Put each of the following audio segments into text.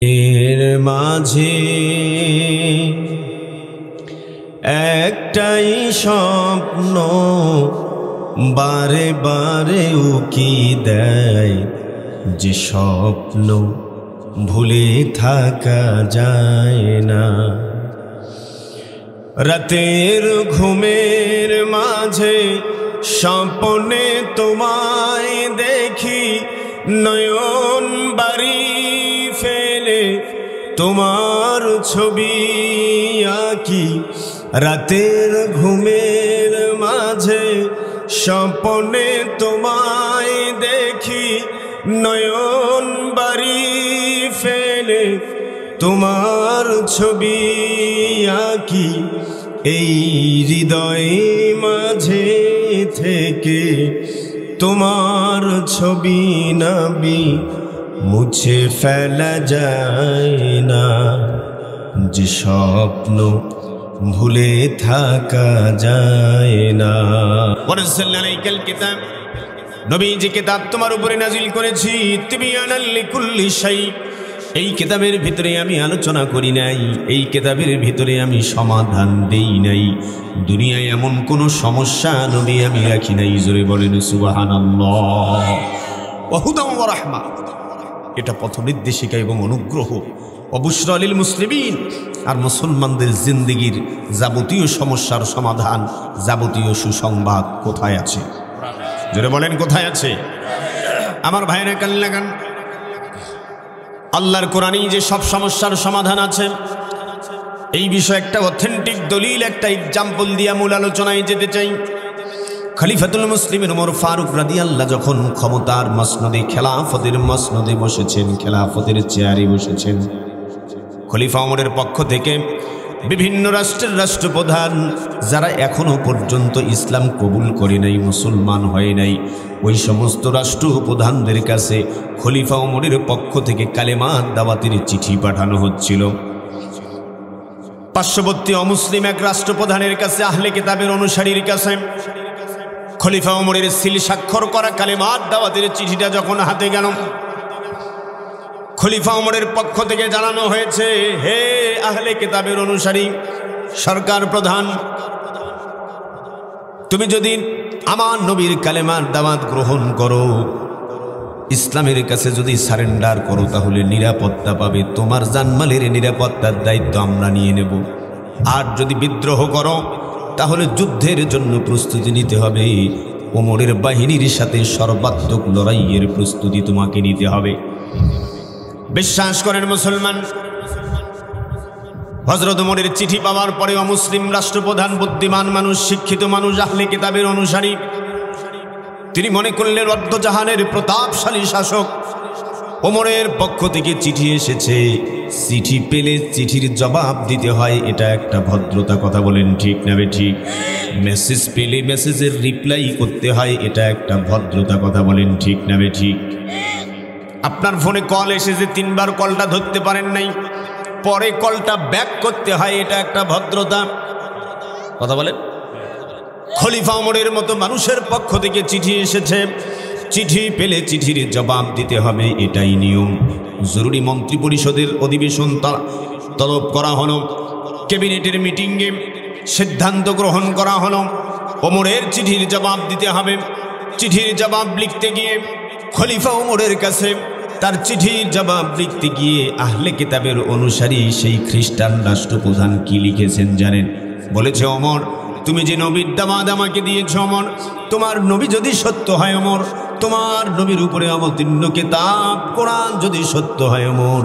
এর মাঝে একটাই স্বপ্ন বারে বারে উকি দেয়, যে স্বপ্ন ভুলে থাকা যায় না। রাতের ঘুমের মাঝে স্বপ্নে তোমায় দেখি, নয়ন বাড়ি ফেলে তোমার ছবি আঁকি। রাতের ঘুমের মাঝে স্বপ্নে তোমায় দেখি, নয়ন বাড়ি ফেলে তোমার ছবি আঁকি। এই হৃদয় মাঝে থেকে তোমার ছবি নাবি মুছে ফেলা যায় না, যে স্বপ্ন ভুলে থাকা যায় না। ওয়ানাজ্জালনালাইকাল কিতাব, নবী যে কিতাব তোমার উপরে নাজিল করেছি, তিবিয়ানাল লিকুল্লি শাই, এই কিতাবের ভিতরে আমি আলোচনা করি নাই, এই কিতাবের ভিতরে আমি সমাধান দেই নাই। দুনিয়ায় এমন কোন সমস্যা নবী আমি রাখি নাই। জোরে বলেন সুবহানাল্লাহ। ওয়া হুদাম ওয়া রাহমা, এটা পথ নির্দেশিকা এবং অনুগ্রহ। অবুশরা লিল মুসলিমিন, আর মুসলমানদের জিন্দেগির যাবতীয় সমস্যার সমাধান, যাবতীয় সুসংবাদ কোথায় আছে? জোরে বলেন কোথায় আছে? আমার ভাইরা কান লাগান, আল্লাহর কোরআনেই যে সব সমস্যার সমাধান আছে, এই বিষয়ে একটা অথেন্টিক দলিল, একটা এক্সাম্পল দিয়ে মূল আলোচনায় যেতে চাই। খলিফাতুল মুসলিমিন ওমর ফারুক রাদিয়াল্লাহু যখন ক্ষমতার মসনদে, খেলাফতের মসনদে বসেছেন, খেলাফতের চেয়ারে বসেছেন, খলিফা ওমরের পক্ষ থেকে বিভিন্ন রাষ্ট্রের রাষ্ট্রপ্রধান যারা এখনো পর্যন্ত ইসলাম কবুল করে নাই, মুসলমান হয় নাই, ওই সমস্ত রাষ্ট্রপ্রধানদের কাছে খলিফা ওমরের পক্ষ থেকে কালেমার দাওয়াতের চিঠি পাঠানো হচ্ছিল। পার্শ্ববর্তী অমুসলিম এক রাষ্ট্রপ্রধানের কাছে, আহলে কিতাবের অনুসারীর কাছে খলিফা ওমরের সিল স্বাক্ষর করা কালেমার দাওয়াতের চিঠিটা যখন হাতে গেল, খলিফা ওমরের পক্ষ থেকে জানানো হয়েছে, হে আহলে কিতাবের অনুসারী সরকার প্রধান, তুমি যদি আমার নবীর কালেমার দাওয়াত গ্রহণ করো, ইসলামের কাছে যদি সারেন্ডার করো, তাহলে নিরাপত্তা পাবে, তোমার জানমালের নিরাপত্তার দায়িত্ব আমরা নিয়ে নেব। আর যদি বিদ্রোহ করো, তাহলে যুদ্ধের জন্য প্রস্তুতি নিতে হবে, ওমরের বাহিনীর সাথে সর্বাত্মক লড়াইয়ের প্রস্তুতি তোমাকে নিতে হবে। বিশ্বাস করেন মুসলমান, হযরত ওমরের চিঠি পাওয়ার পরে অমুসলিম রাষ্ট্রপ্রধান, বুদ্ধিমান মানুষ, শিক্ষিত মানুষ, আহলে কিতাবের অনুসারী, তিনি মনে করলেন অর্ধজাহানের প্রতাপশালী শাসক, ওমরের পক্ষ থেকে চিঠি এসেছে, চিঠি পেলে চিঠির জবাব দিতে হয়, এটা একটা ভদ্রতা। কথা বলেন ঠিক না ঠিক? মেসেজ পেলে মেসেজের রিপ্লাই করতে হয়, এটা একটা ভদ্রতা। কথা বলেন ঠিক না ঠিক? আপনার ফোনে কল এসেছে, 3 বার কলটা ধরতে পারেন নাই, পরে কলটা ব্যাক করতে হয়, এটা একটা ভদ্রতা। কথা বলেন। খলিফা ওমরের মতো মানুষের পক্ষ থেকে চিঠি এসেছে, চিঠি পেলে চিঠির জবাব দিতে হবে, এটাই নিয়ম। জরুরি মন্ত্রী পরিষদের অধিবেশন তলব করা হলো, ক্যাবিনেটের মিটিংয়ে সিদ্ধান্ত গ্রহণ করা হলো, ওমরের চিঠির জবাব দিতে হবে। চিঠির জবাব লিখতে গিয়ে খলিফা ওমরের কাছে তার চিঠির জবাব লিখতে গিয়ে আহলে কিতাবের অনুসারী সেই খ্রিস্টান রাষ্ট্রপ্রধান কি লিখেছেন জানেন? বলেছে, ওমর, তুমি যে নবীর দাওয়াত আমাকে দিয়েছ, ওমর, তোমার নবী যদি সত্য হয়, ওমর, তোমার নবীর উপরে অবতীর্ণ কিতাব কোরআন যদি সত্য হয়, ওমর,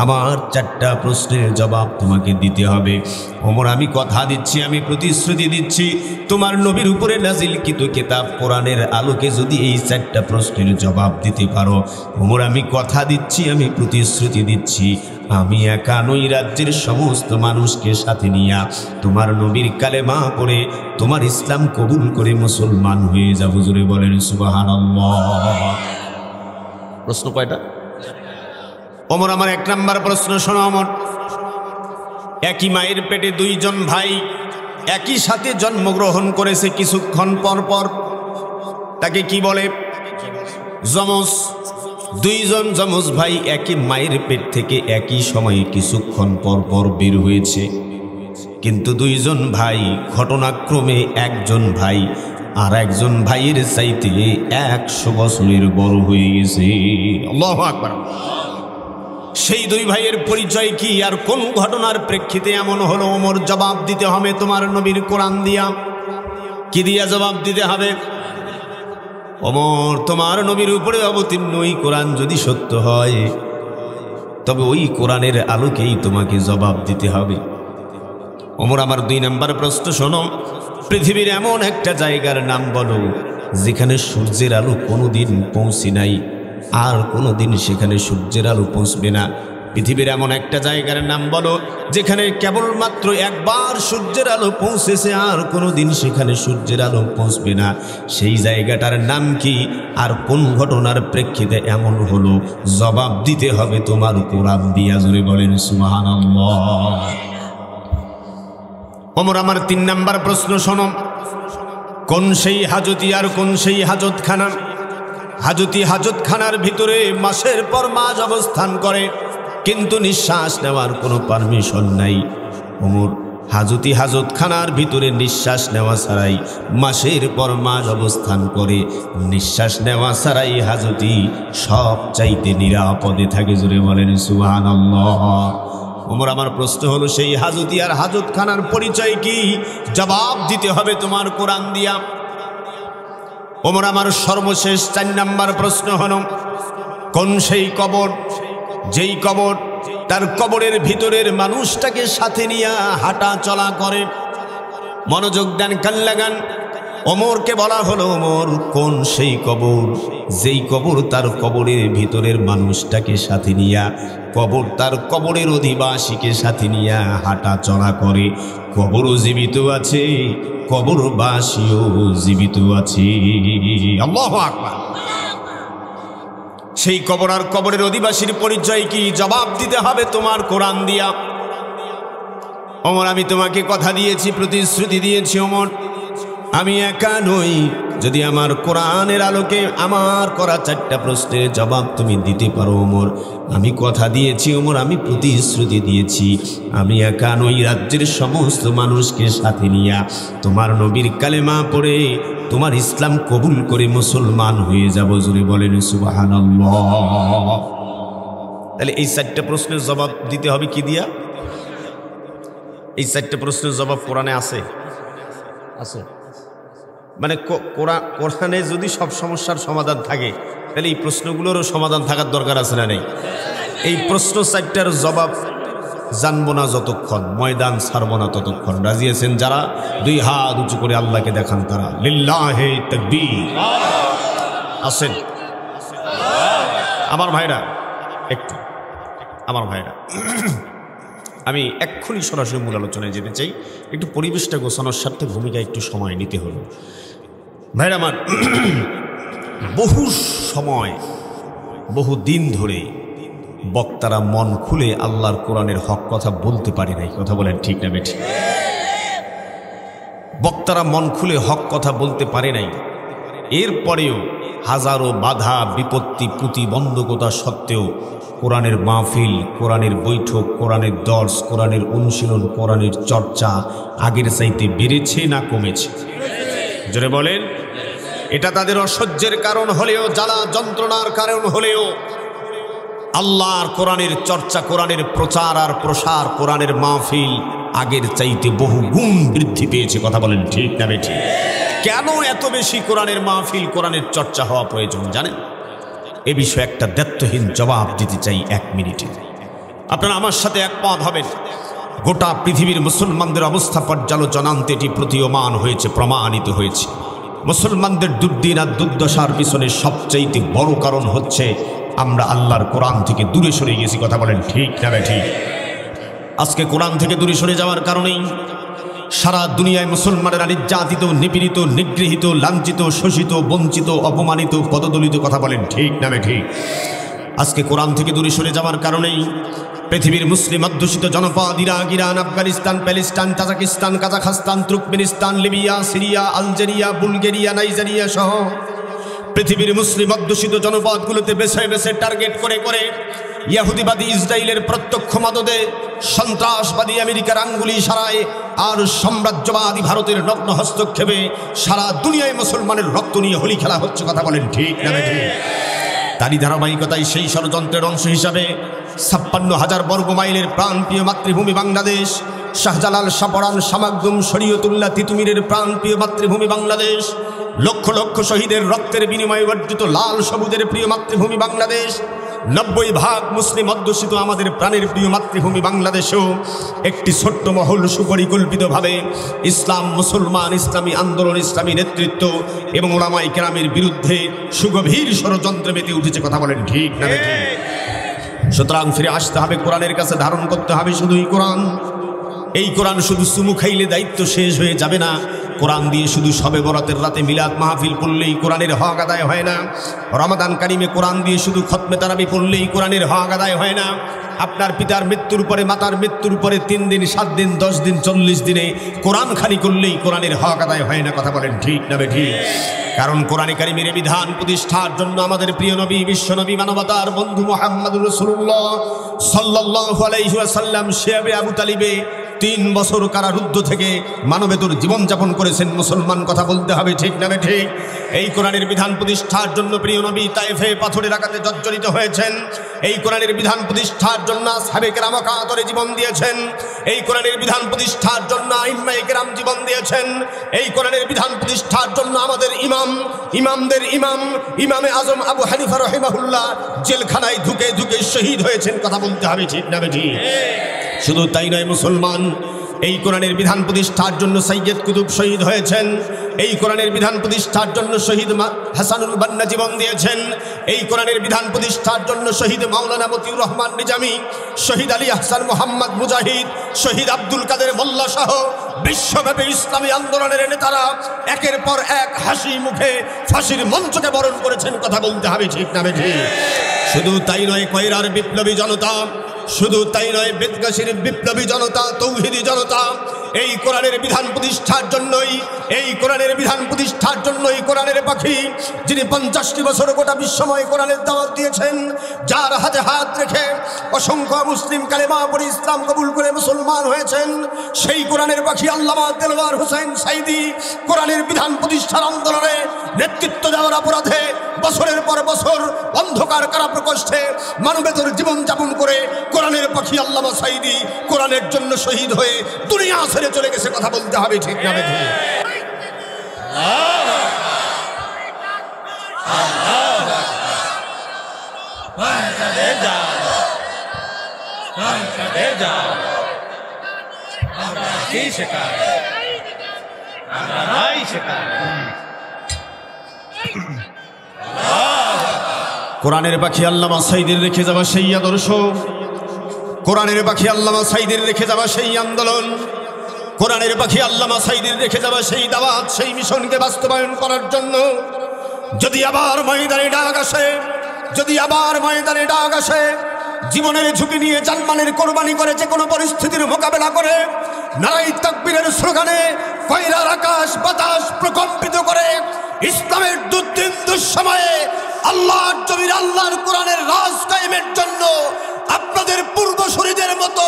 আমার 4টা প্রশ্নের জবাব তোমাকে দিতে হবে। ওমর, আমি কথা দিচ্ছি, আমি প্রতিশ্রুতি দিচ্ছি, তোমার নবীর উপরে নাজিলকৃত কিতাব কোরআনের আলোকে যদি এই 4টা প্রশ্নের জবাব দিতে পারো, ওমর, আমি কথা দিচ্ছি, আমি প্রতিশ্রুতি দিচ্ছি, আমি একা নই, রাজ্যের সমস্ত মানুষকে সাথে নিয়ে তোমার নবীর কালেমা পড়ে তোমার ইসলাম কবুল করে মুসলমান হয়ে যাব। জোরে বলেন সুবহানাল্লাহ। প্রশ্ন কয়টা? ওমর, আমার 1 নাম্বার প্রশ্ন শোনো। ওমর, একই মায়ের পেটে 2 জন ভাই একই সাথে জন্মগ্রহণ করেছে, কিছুক্ষণ পর পর তাকে কি বলে? যমজ। দুইজন যমজ ভাই একই মায়ের পেট থেকে একই সময়ে কিছুক্ষণ পর পর বের হয়েছে, কিন্তু দুইজন ভাই ঘটনাক্রমে একজন ভাই আর একজন ভাইয়ের চাইতে 100 বছরের বড় হয়ে গেছে। আল্লাহু আকবার। সেই দুই ভাইয়ের পরিচয় কি আর কোন ঘটনার প্রেক্ষিতে এমন হলো? ওমর, জবাব দিতে হবে তোমার নবীর কোরআন দিয়া। কি দিয়া জবাব দিতে হবে? ওমর, তোমার নবীর উপরে অবতীর্ণ ওই কোরআন যদি সত্য হয় তবে ওই কোরআনের আলোকেই তোমাকে জবাব দিতে হবে। ওমর, আমার 2 নাম্বার প্রশ্ন শোনো। পৃথিবীর এমন একটা জায়গার নাম বলো যেখানে সূর্যের আলো কোনোদিন পৌঁছে নাই, আর কোনোদিন সেখানে সূর্যের আলো পৌঁছবে না। পৃথিবীর এমন একটা জায়গার নাম বলো যেখানে কেবলমাত্র একবার সূর্যের আলো পৌঁছেছে, আর কোনোদিন সেখানে সূর্যের আলো পৌঁছবে না। সেই জায়গাটার নাম কি আর কোন ঘটনার প্রেক্ষিতে এমন হলো? জবাব দিতে হবে তোমার কোরআন দিয়া। জোরে বলেন সুবহানাল্লাহ। ওমর, আমার 3 নাম্বার প্রশ্ন শোনো। কোন সেই হাজতি আর কোন সেই হাজতখানা? হাজতি হাজতখানার ভিতরে মাসের পর মাস অবস্থান করে, কিন্তু নিঃশ্বাস নেওয়ার কোনো পারমিশন নাই। ওমর, হাজতি হাজতখানার ভিতরে নিঃশ্বাস নেওয়া ছাড়াই মাসের পর মাস অবস্থান করে, নিঃশ্বাস নেওয়া ছাড়াই হাজতি সব চাইতে নিরাপদে থাকে। জোরে বলেন সুবহানাল্লাহ। ওমর, আমার প্রশ্ন হলো সেই হাজতি আর হাজতখানার পরিচয় কি? জবাব দিতে হবে তোমার কোরআন দিয়া। ওমর, আমার সর্বশেষ 4 নাম্বার প্রশ্ন হলো কোন সেই কবর যেই কবর তার কবরের ভিতরের মানুষটাকে সাথে নিয়ে হাঁটা চলা করে? মনোযোগ দেন, কান লাগান। ওমরকে বলা হলো, ওমর, কোন সেই কবর যেই কবর তার কবরের ভিতরের মানুষটাকে সাথে নিয়া কবর তার কবরের অধিবাসীকে সাথে নিয়া হাঁটা চলা করে? কবরও জীবিত আছে, কবরবাসীও জীবিত আছে। আল্লাহু আকবার। সেই কবর আর কবরের অধিবাসীর পরিচয় কি? জবাব দিতে হবে তোমার কোরআন দিয়া। ওমর, আমি তোমাকে কথা দিয়েছি, প্রতিশ্রুতি দিয়েছি ওমর, আমি একা নই। যদি আমার কোরআনের আলোকে আমার করা 4টা প্রশ্নের জবাব তুমি দিতে পারো ওমর, আমি কথা দিয়েছি ওমর, আমি প্রতিশ্রুতি দিয়েছি, আমি একা নই। রাজ্যের সমস্ত মানুষকে সাথে নিয়ে তোমার নবীর কালেমা পড়ে তোমার ইসলাম কবুল করে মুসলমান হয়ে যাব। জোরে বলেন সুবহানাল্লাহ। তাহলে এই 4টা প্রশ্নের জবাব দিতে হবে কি দিয়া? এই 4টা প্রশ্নের জবাব কোরআনে আছে? আছে। মানে কোরআনে যদি সব সমস্যার সমাধান থাকে তাহলে এই প্রশ্নগুলোরও সমাধান থাকার দরকার আছে না নেই? এই প্রশ্ন 4টার জবাব জানবো না যতক্ষণ, ময়দান ছাড়বো না ততক্ষণ। রাজি আছেন যারা? 2 হাত উঁচু করে আল্লাহকে দেখান তারা। লিল্লাহে তাকবীর। আছেন আমার ভাইরা? একটু আমার ভাইরা, আমি এক্ষুনি সরাসরি মূল আলোচনায় যেতে চাই। একটু পরিবেশটা গোছানোর স্বার্থে ভূমিকা একটু সময় নিতে হলো। ভাইরা আমার, বহু সময় বহু দিন ধরে বক্তারা মন খুলে আল্লাহর কোরআনের হক কথা বলতে পারে নাই। কথা বলেন ঠিক না বেঠিক? বক্তারা মন খুলে হক কথা বলতে পারে নাই। এরপরেও হাজারো বাধা বিপত্তি প্রতিবন্ধকতা সত্ত্বেও কোরআনের মাহফিল, কোরআনের বৈঠক, কোরআনের দর্স, কোরআনের অনুশীলন, কোরআনের চর্চা আগের চাইতে বেড়েছে না কমেছে? জোরে বলেন। এটা তাদের অসহ্যের কারণ হলেও, জ্বালা যন্ত্রণার কারণ হলেও আল্লাহর কোরআনের চর্চা, কোরআনের প্রচার আর প্রসার, কোরআনের মাহফিল আগের চাইতে বহু গুণ বৃদ্ধি পেয়েছে। কথা বলেন ঠিক না বেঠিক? কেন এত বেশি কোরআনের মাহফিল, কোরআনের চর্চা হওয়া প্রয়োজন জানেন? এ বিষয়ে একটা দায়িত্বহীন জবাব দিতে চাই 1 মিনিটে। আপনারা আমার সাথে একমত হবেন। গোটা পৃথিবীর মুসলমানদের অবস্থা পর্যালোচনান্তে এটি প্রতীয়মান হয়েছে, প্রমাণিত হয়েছে। মুসলমানদের দুর্দিন আর দুর্দশার পিছনে সবচাইতে বড় কারণ হচ্ছে আমরা আল্লাহর কোরআন থেকে দূরে সরে গেছি। কথা বলেন ঠিক না ঠিক? আজকে কোরআন থেকে দূরে সরে যাওয়ার কারণেই সারা দুনিয়ায় মুসলমানেরা নির্যাতিত, নিপীড়িত, নিগৃহীত, লাঞ্ছিত, শোষিত, বঞ্চিত, অপমানিত, পদদলিত। কথা বলেন ঠিক না ঠিক? আজকে কোরআন থেকে দূরে সরে যাওয়ার কারণেই পৃথিবীর মুসলিম অধ্যুষিত জনপদ Iraq, Iran, Afghanistan, Palestine, Tajikistan, Kazakhstan, Turkmenistan, Libya, Syria, Algeria, Bulgaria, Nigeria সহ পৃথিবীর মুসলিম অধ্যুষিত জনপদগুলোতে বেছে বেছে টার্গেট করে করে ইহুদিবাদী ইসরায়েলের প্রত্যক্ষ মদদে, সন্ত্রাসবাদী আমেরিকার আঙ্গুলি ইশারায় আর সাম্রাজ্যবাদী ভারতের নগ্ন হস্তক্ষেপে সারা দুনিয়ায় মুসলমানের রক্ত নিয়ে হোলি খেলা হচ্ছে। কথা বলেন ঠিক না ঠিক? তারই ধারাবাহিকতায় সেই ষড়যন্ত্রের অংশ হিসাবে 56,000 বর্গ মাইলের প্রাণপ্রিয় মাতৃভূমি বাংলাদেশ, শাহজালাল, শাহপরান, শামাকদুম, শরীয়তুল্লাহ, তিতুমিরের প্রাণপ্রিয় মাতৃভূমি বাংলাদেশ, লক্ষ লক্ষ শহীদের রক্তের বিনিময়ে অর্জিত লাল সবুজের প্রিয় মাতৃভূমি বাংলাদেশ, 90% মুসলিম অধ্যুষিত আমাদের প্রাণের প্রিয় মাতৃভূমি বাংলাদেশেও একটি ছোট্ট মহল সুপরিকল্পিতভাবে ইসলাম, মুসলমান, ইসলামী আন্দোলন, ইসলামী নেতৃত্ব এবং ওলামায়ে কেরামের বিরুদ্ধে সুগভীর ষড়যন্ত্রে মেতে উঠেছে। কথা বলেন ঠিক না ঠিক? সুতরাং ফিরে আসতে হবে কোরআনের কাছে, ধারণ করতে হবে শুধুই কোরআন। এই কোরআন শুধু চুমু খাইলে দায়িত্ব শেষ হয়ে যাবে না। কোরআন দিয়ে শুধু শবে বরাতের রাতে মিলাদ মাহফিল পড়লেই কোরআনের হক আদায় হয় না। রমাদান কারিমে কোরআন দিয়ে শুধু খতমে তারাবি পড়লেই কোরআনের হক আদায় হয় না। আপনার পিতার মৃত্যুর পরে, মাতার মৃত্যুর পরে 3 দিন, 7 দিন, 10 দিন, 40 দিনে কোরআন খালি করলেই কোরআনের হক আদায় হয় না। কথা বলেন ঠিক না ঠিক? কারণ কোরআনে কারিমের বিধান প্রতিষ্ঠার জন্য আমাদের প্রিয় নবী, বিশ্বনবী, মানবতার বন্ধু মুহাম্মদুর রাসূলুল্লাহ সাল্লাল্লাহু আলাইহি ওয়াসাল্লাম শিয়াবে আবু তালিবে 3 বছর কারারুদ্ধ থেকে মানবেতর জীবনযাপন করেছেন মুসলমান। কথা বলতে হবে ঠিক না ঠিক? এই কোরআনের বিধান প্রতিষ্ঠার জন্য প্রিয় নবী তায়েফে পাথরের আঘাতে জর্জরিত হয়েছেন। এই কোরআনের বিধান প্রতিষ্ঠার জন্য আসহাবে কেরাম কাতরে জীবন দিয়েছেন। এই কোরআনের বিধান প্রতিষ্ঠার জন্য আইম্মায়ে কেরাম জীবন দিয়েছেন। এই কোরআনের বিধান প্রতিষ্ঠার জন্য আমাদের ইমামদের ইমাম ইমামে আজম আবু হানিফা রাহিমাহুল্লাহ জেলখানায় ধুকে ধুকে শহীদ হয়েছেন। কথা বলতে হবে ঠিক না ঠিক? শুধু তাই নয়, মুসলমান, এই কোরআনের বিধান প্রতিষ্ঠার জন্য সৈয়দ কুতুব শহীদ হয়েছেন। এই কোরআনের বিধান প্রতিষ্ঠার জন্য শহীদ হাসানুল বান্না জীবন দিয়েছেন। এই কোরআনের বিধান প্রতিষ্ঠার জন্য শহীদ মাওলানা মতিউর রহমান নিজামী, শহীদ আলী আহসান মোহাম্মদ মুজাহিদ, শহীদ আব্দুল কাদের মোল্লা সহ বিশ্বব্যাপী ইসলামী আন্দোলনের নেতারা একের পর এক হাসি মুখে ফাঁসির মঞ্চকে বরণ করেছেন। কথা বলতে হবে ঠিক না ঠিক? শুধু তাই নয়, কয়রার বিপ্লবী জনতা, শুধু তাই নয়, বেদগাছির বিপ্লবী জনতা, তৌহিদি জনতা এই কোরআনের বিধান প্রতিষ্ঠার জন্যই, এই কোরআনের বিধান প্রতিষ্ঠার জন্যই কোরআনের পাখি, যিনি 50টি বছর গোটা বিশ্বময় কোরআনের দাওয়াত দিয়েছেন, যার হাতে হাত রেখে অসংখ্য মুসলিম কালেমা পড়ে ইসলাম কবুল করে মুসলমান হয়েছেন, সেই কোরআনের পাখি আল্লামা দেলওয়ার হোসেন সাইদি কোরআনের বিধান প্রতিষ্ঠার আন্দোলনে নেতৃত্ব দেওয়ার অপরাধে বছরের পর বছর অন্ধকার কারা প্রকোষ্ঠে মানবেতর জীবনযাপন করে কোরআনের পাখি আল্লামা সাইদি কোরআনের জন্য শহীদ হয়ে দুনিয়া ছেড়ে চলে গেছে। কথা বলতে হবে ঠিক না ঠিক? কোরআনের পাখি আল্লামা সাইদির রেখে যাওয়া সেই আদর্শ, কোরআনের পাখি আল্লামা সাইদির রেখে যাওয়া সেই আন্দোলন, কোরআনের পাখি আল্লামা সাইদির রেখে যাওয়া সেই দাওয়াত, সেই মিশনকে বাস্তবায়ন করার জন্য যদি আবার ময়দানে ডাক আসে, যদি আবার ময়দানে ডাক আসে, জীবনের ঝুঁকি নিয়ে জানমালের কোরবানি করে যে কোনো পরিস্থিতির মোকাবেলা করে নারায়ে তাকবীরের স্লোগানে কয়রার আকাশ বাতাস প্রকম্পিত করে ইসলামের দুর্দিন দুঃসময়ে আল্লাহর জমির আল্লাহর কোরআনের রাজ কায়েমের জন্য আপনাদের পূর্বসূরীদের মতো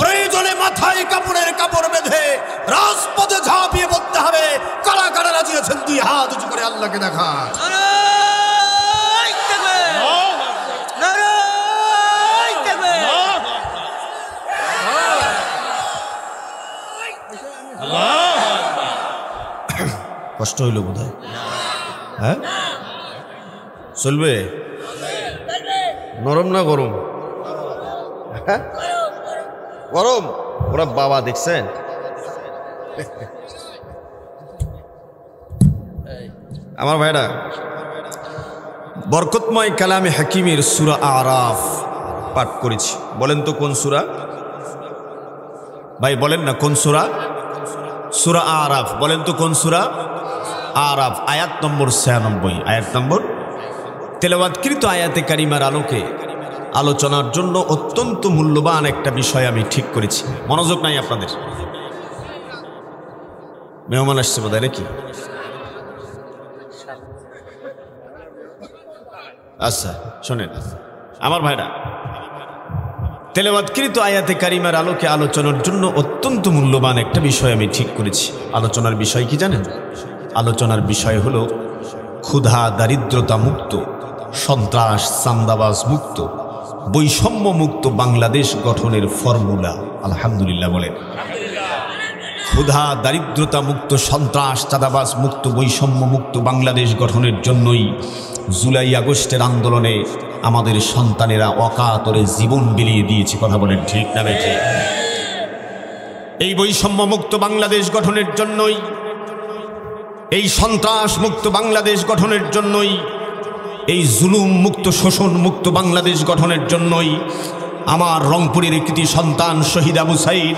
প্রয়োজনে মাথায় কাপড়ের কাপড় বেঁধে রাজপথে ঝাঁপিয়ে পড়তে হবে। কারা কারা রাজি আছেন? 2 হাত উঁচু করে আল্লাহকে দেখা। কষ্ট হইল বোধহয়? হ্যাঁ, চলবে? নরম না গরম? গরম। ওরা বাবা দেখছেন আমার ভাইরা, বরকতময় কালামে হাকিমের সূরা আরাফ পাঠ করেছি। বলেন তো কোন সূরা? ভাই বলেন না কোন সূরা? সূরা আরাফ। বলেন তো কোন সূরা? আরাফ, আয়াত নম্বর 96। আয়াত নম্বর তেলাওয়াতকৃত আয়াতে কারিমার আলোকে আলোচনার জন্য অত্যন্ত মূল্যবান একটা বিষয় আমি ঠিক করেছি। মনোযোগ নাই আপনাদের? মেহমান আসছে বোধহয় নাকি? আচ্ছা শোনেন আমার ভাইরা, তেলাওয়াতকৃত আয়াতে কারিমার আলোকে আলোচনার জন্য অত্যন্ত মূল্যবান একটা বিষয় আমি ঠিক করেছি। আলোচনার বিষয় কি জানেন? আলোচনার বিষয় হলো ক্ষুধা দারিদ্রতা মুক্ত, সন্ত্রাস চাঁদাবাজ মুক্ত, বৈষম্য মুক্ত বাংলাদেশ গঠনের ফর্মুলা। আলহামদুলিল্লাহ বলেন। ক্ষুধা দারিদ্রতা মুক্ত, সন্ত্রাস চাঁদাবাজ মুক্ত, বৈষম্য মুক্ত বাংলাদেশ গঠনের জন্যই জুলাই আগস্টের আন্দোলনে আমাদের সন্তানেরা অকাতরে জীবন বিলিয়ে দিয়েছে। কথা বলেন ঠিক না বেঠিক? এই বৈষম্য মুক্ত বাংলাদেশ গঠনের জন্যই, এই সন্ত্রাস মুক্ত বাংলাদেশ গঠনের জন্যই, এই জুলুম মুক্ত শোষণ মুক্ত বাংলাদেশ গঠনের জন্যই আমার রংপুরের কৃতি সন্তান শহীদ আবু সাইদ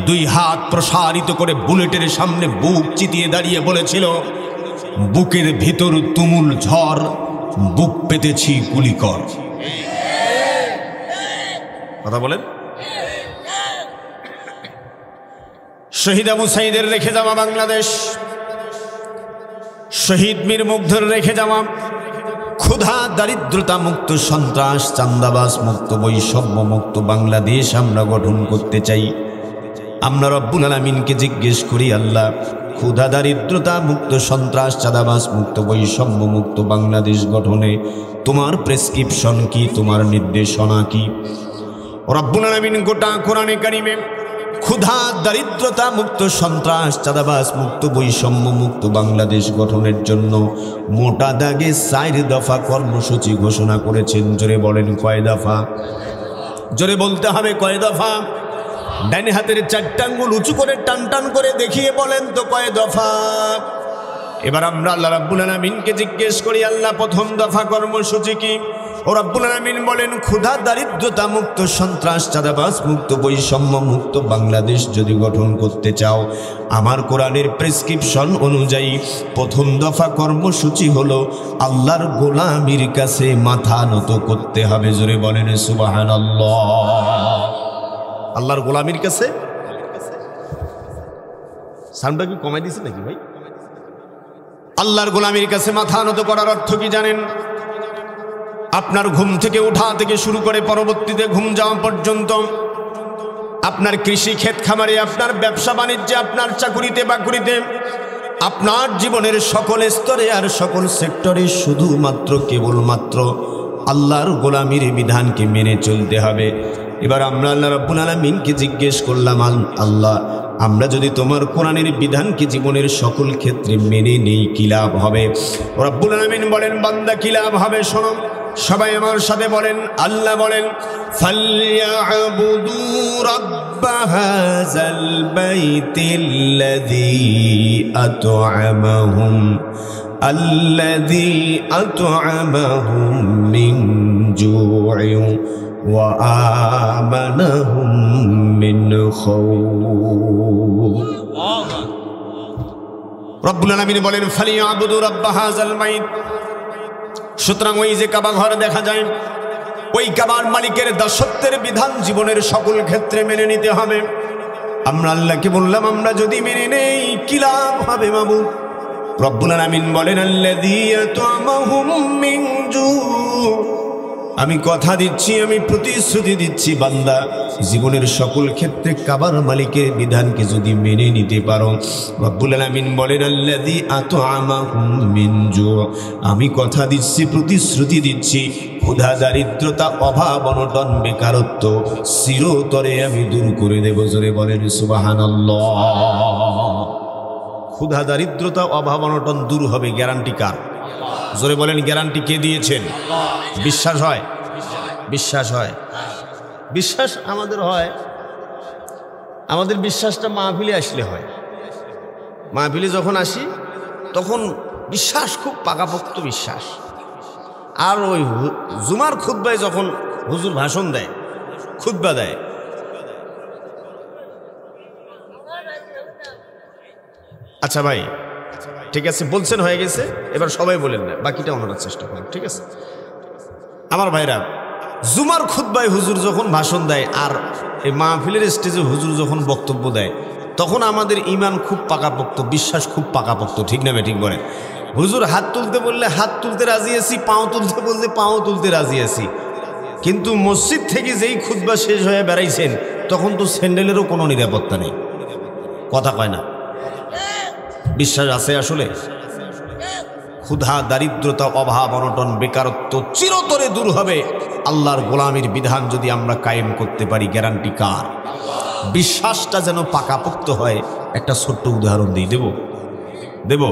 2 হাত প্রসারিত করে বুলেটের সামনে বুক চিতিয়ে দাঁড়িয়ে বলেছিল, বুকের ভিতর তুমুল ঝড়, বুক পেতেছি গুলিকর। কথা বলেন। শহীদ আবু সাইদের রেখে যাওয়া বাংলাদেশ, শহীদ মীর মুগ্ধর রেখে যাওয়া ক্ষুধা দারিদ্রতা মুক্ত, সন্ত্রাস চাঁদাবাজ মুক্ত, বৈষম্য মুক্ত বাংলাদেশ আমরা গঠন করতে চাই। আমরা রব্বুল আলামিনকে জিজ্ঞেস করি, আল্লাহ ক্ষুধা দারিদ্রতা মুক্ত, সন্ত্রাস চাঁদাবাজ মুক্ত, বৈষম্য মুক্ত বাংলাদেশ গঠনে তোমার প্রেসক্রিপশন কি, তোমার নির্দেশনা কি? রব্বুল আলামিন গোটা কোরআনে কারিমে ক্ষুধা দারিদ্রতা মুক্ত, সন্ত্রাস চাঁদাবাজ মুক্ত, বৈষম্য মুক্ত বাংলাদেশ গঠনের জন্য মোটা দাগে 4 দফা কর্মসূচি ঘোষণা করেছেন। জোরে বলেন কয় দফা? জোরে বলতে হবে কয় দফা? ডাইনে হাতের 4টা আঙ্গুল উঁচু করে টান টান করে দেখিয়ে বলেন তো কয় দফা? এবার আমরা আল্লাহ রাব্বুল আলামিনকে জিজ্ঞেস করি, আল্লাহ প্রথম দফা কর্মসূচি কি? ও রাব্বুল আলামিন বলেন, ক্ষুধা দারিদ্রতা মুক্ত, সন্ত্রাস চাঁদাবাজ মুক্ত, বৈষম্য মুক্ত বাংলাদেশ যদি গঠন করতে চাও, আমার কোরআনের প্রেসক্রিপশন অনুযায়ী প্রথম দফা কর্মসূচি হলো আল্লাহর গোলামির কাছে মাথা নত করতে হবে। জোরে বলেন সুবহানাল্লাহ। আল্লাহর গোলামির কাছে, সাউন্ডটা কি কমাই দিছে নাকি ভাই? আল্লাহর গোলামির কাছে মাথা নত করার অর্থ কি জানেন? আপনার ঘুম থেকে ওঠা থেকে শুরু করে পরবর্তীতে ঘুম যাওয়া পর্যন্ত, আপনার কৃষি ক্ষেত খামারে, আপনার ব্যবসা বাণিজ্যে, আপনার চাকুরিতে বাকুরিতে, আপনার জীবনের সকল স্তরে আর সকল সেক্টরে শুধুমাত্র কেবলমাত্র আল্লাহর গোলামির বিধানকে মেনে চলতে হবে। এবার আমরা আল্লাহ রাব্বুল আলামিনকে জিজ্ঞেস করলাম, আল্লাহ আমরা যদি তোমার কোরআনের বিধানকে জীবনের সকল ক্ষেত্রে মেনে নেই কি লাভ হবে? রাব্বুল আলামিন বলেন, বান্দা কি লাভ হবে শোনো। সবাই আমার সাথে বলেন, আল্লাহ বলেন, ফালইয়াবুদু রাব্ব হাযাল বাইতিল্লাযী আত'আমাহুম মিন জু'ইন ওয়া আমানাহুম মিন খাউফ। রব্বুল আলামিন বলেন, ফালইয়াবুদু রাব্ব হাযাল বাইত। সুতরাং ওই যে কাবা ঘর দেখা যায়, ওই কাবার মালিকের দাসত্বের বিধান জীবনের সকল ক্ষেত্রে মেনে নিতে হবে। আমরা আল্লাহকে বললাম, আমরা যদি মেনে নেই কি লাভ হবে মাবুদ? রব্বুল আলামিন বলেন, আল্লাযী আত'আমাহুম মিন জু'। আমি কথা দিচ্ছি, আমি প্রতিশ্রুতি দিচ্ছি, বান্দা জীবনের সকল ক্ষেত্রে কাবার মালিকের বিধানকে যদি মেনে নিতে পারো, রব্বুল আলামিন বলেন, আল্লাযী আত'আমাহুম মিন জু'। আমি কথা দিচ্ছি, প্রতিশ্রুতি দিচ্ছি, ক্ষুধা দারিদ্রতা অভাব অনটন বেকারত্ব চিরতরে আমি দূর করে দেব। জোরে বলেন সুবহানাল্লাহ। ক্ষুধা দারিদ্রতা অভাব অনটন দূর হবে, গ্যারান্টি কার? জোরে বলেন গ্যারান্টি কে দিয়েছেন? বিশ্বাস হয়? বিশ্বাস হয়? বিশ্বাস আমাদের হয়। আমাদের বিশ্বাসটা মাহফিলে আসলে হয়। মাহফিলে যখন আসি তখন বিশ্বাস খুব পাকাপোক্ত বিশ্বাস। আর ওই জুমার খুতবায় যখন হুজুর ভাষণ দেয়, খুতবা দেয়, আচ্ছা ভাই ঠিক আছে বলছেন, হয়ে গেছে, এবার সবাই বলেন না, বাকিটা ওনারা চেষ্টা করেন, ঠিক আছে? আমার ভাইরা, জুমার খুতবায় হুজুর যখন ভাষণ দেয় আর এই মাহফিলের স্টেজে হুজুর যখন বক্তব্য দেয়, তখন আমাদের ঈমান খুব পাকাপোক্ত, বিশ্বাস খুব পাকাপোক্ত, ঠিক না ঠিক বলেন? হুজুর হাত তুলতে বললে হাত তুলতে রাজি আছি, পাও তুলতে বললে পাও তুলতে রাজি আছি, কিন্তু মসজিদ থেকে যেই খুতবা শেষ হয়ে বেড়াইছেন তখন তো স্যান্ডেলেরও কোনো নিরাপত্তা নেই। কথা কয় না? বিশ্বাস আছে আসলে? ক্ষুধা, দারিদ্রতা, অভাব, অনটন, বেকারত্ব চিরতরে দূর হবে আল্লাহর গোলামির বিধান যদি আমরা কায়েম করতে পারি। গ্যারান্টি কার? বিশ্বাসটা যেন পাকাপোক্ত হয়। একটা ছোট্ট উদাহরণ দিই, দেব।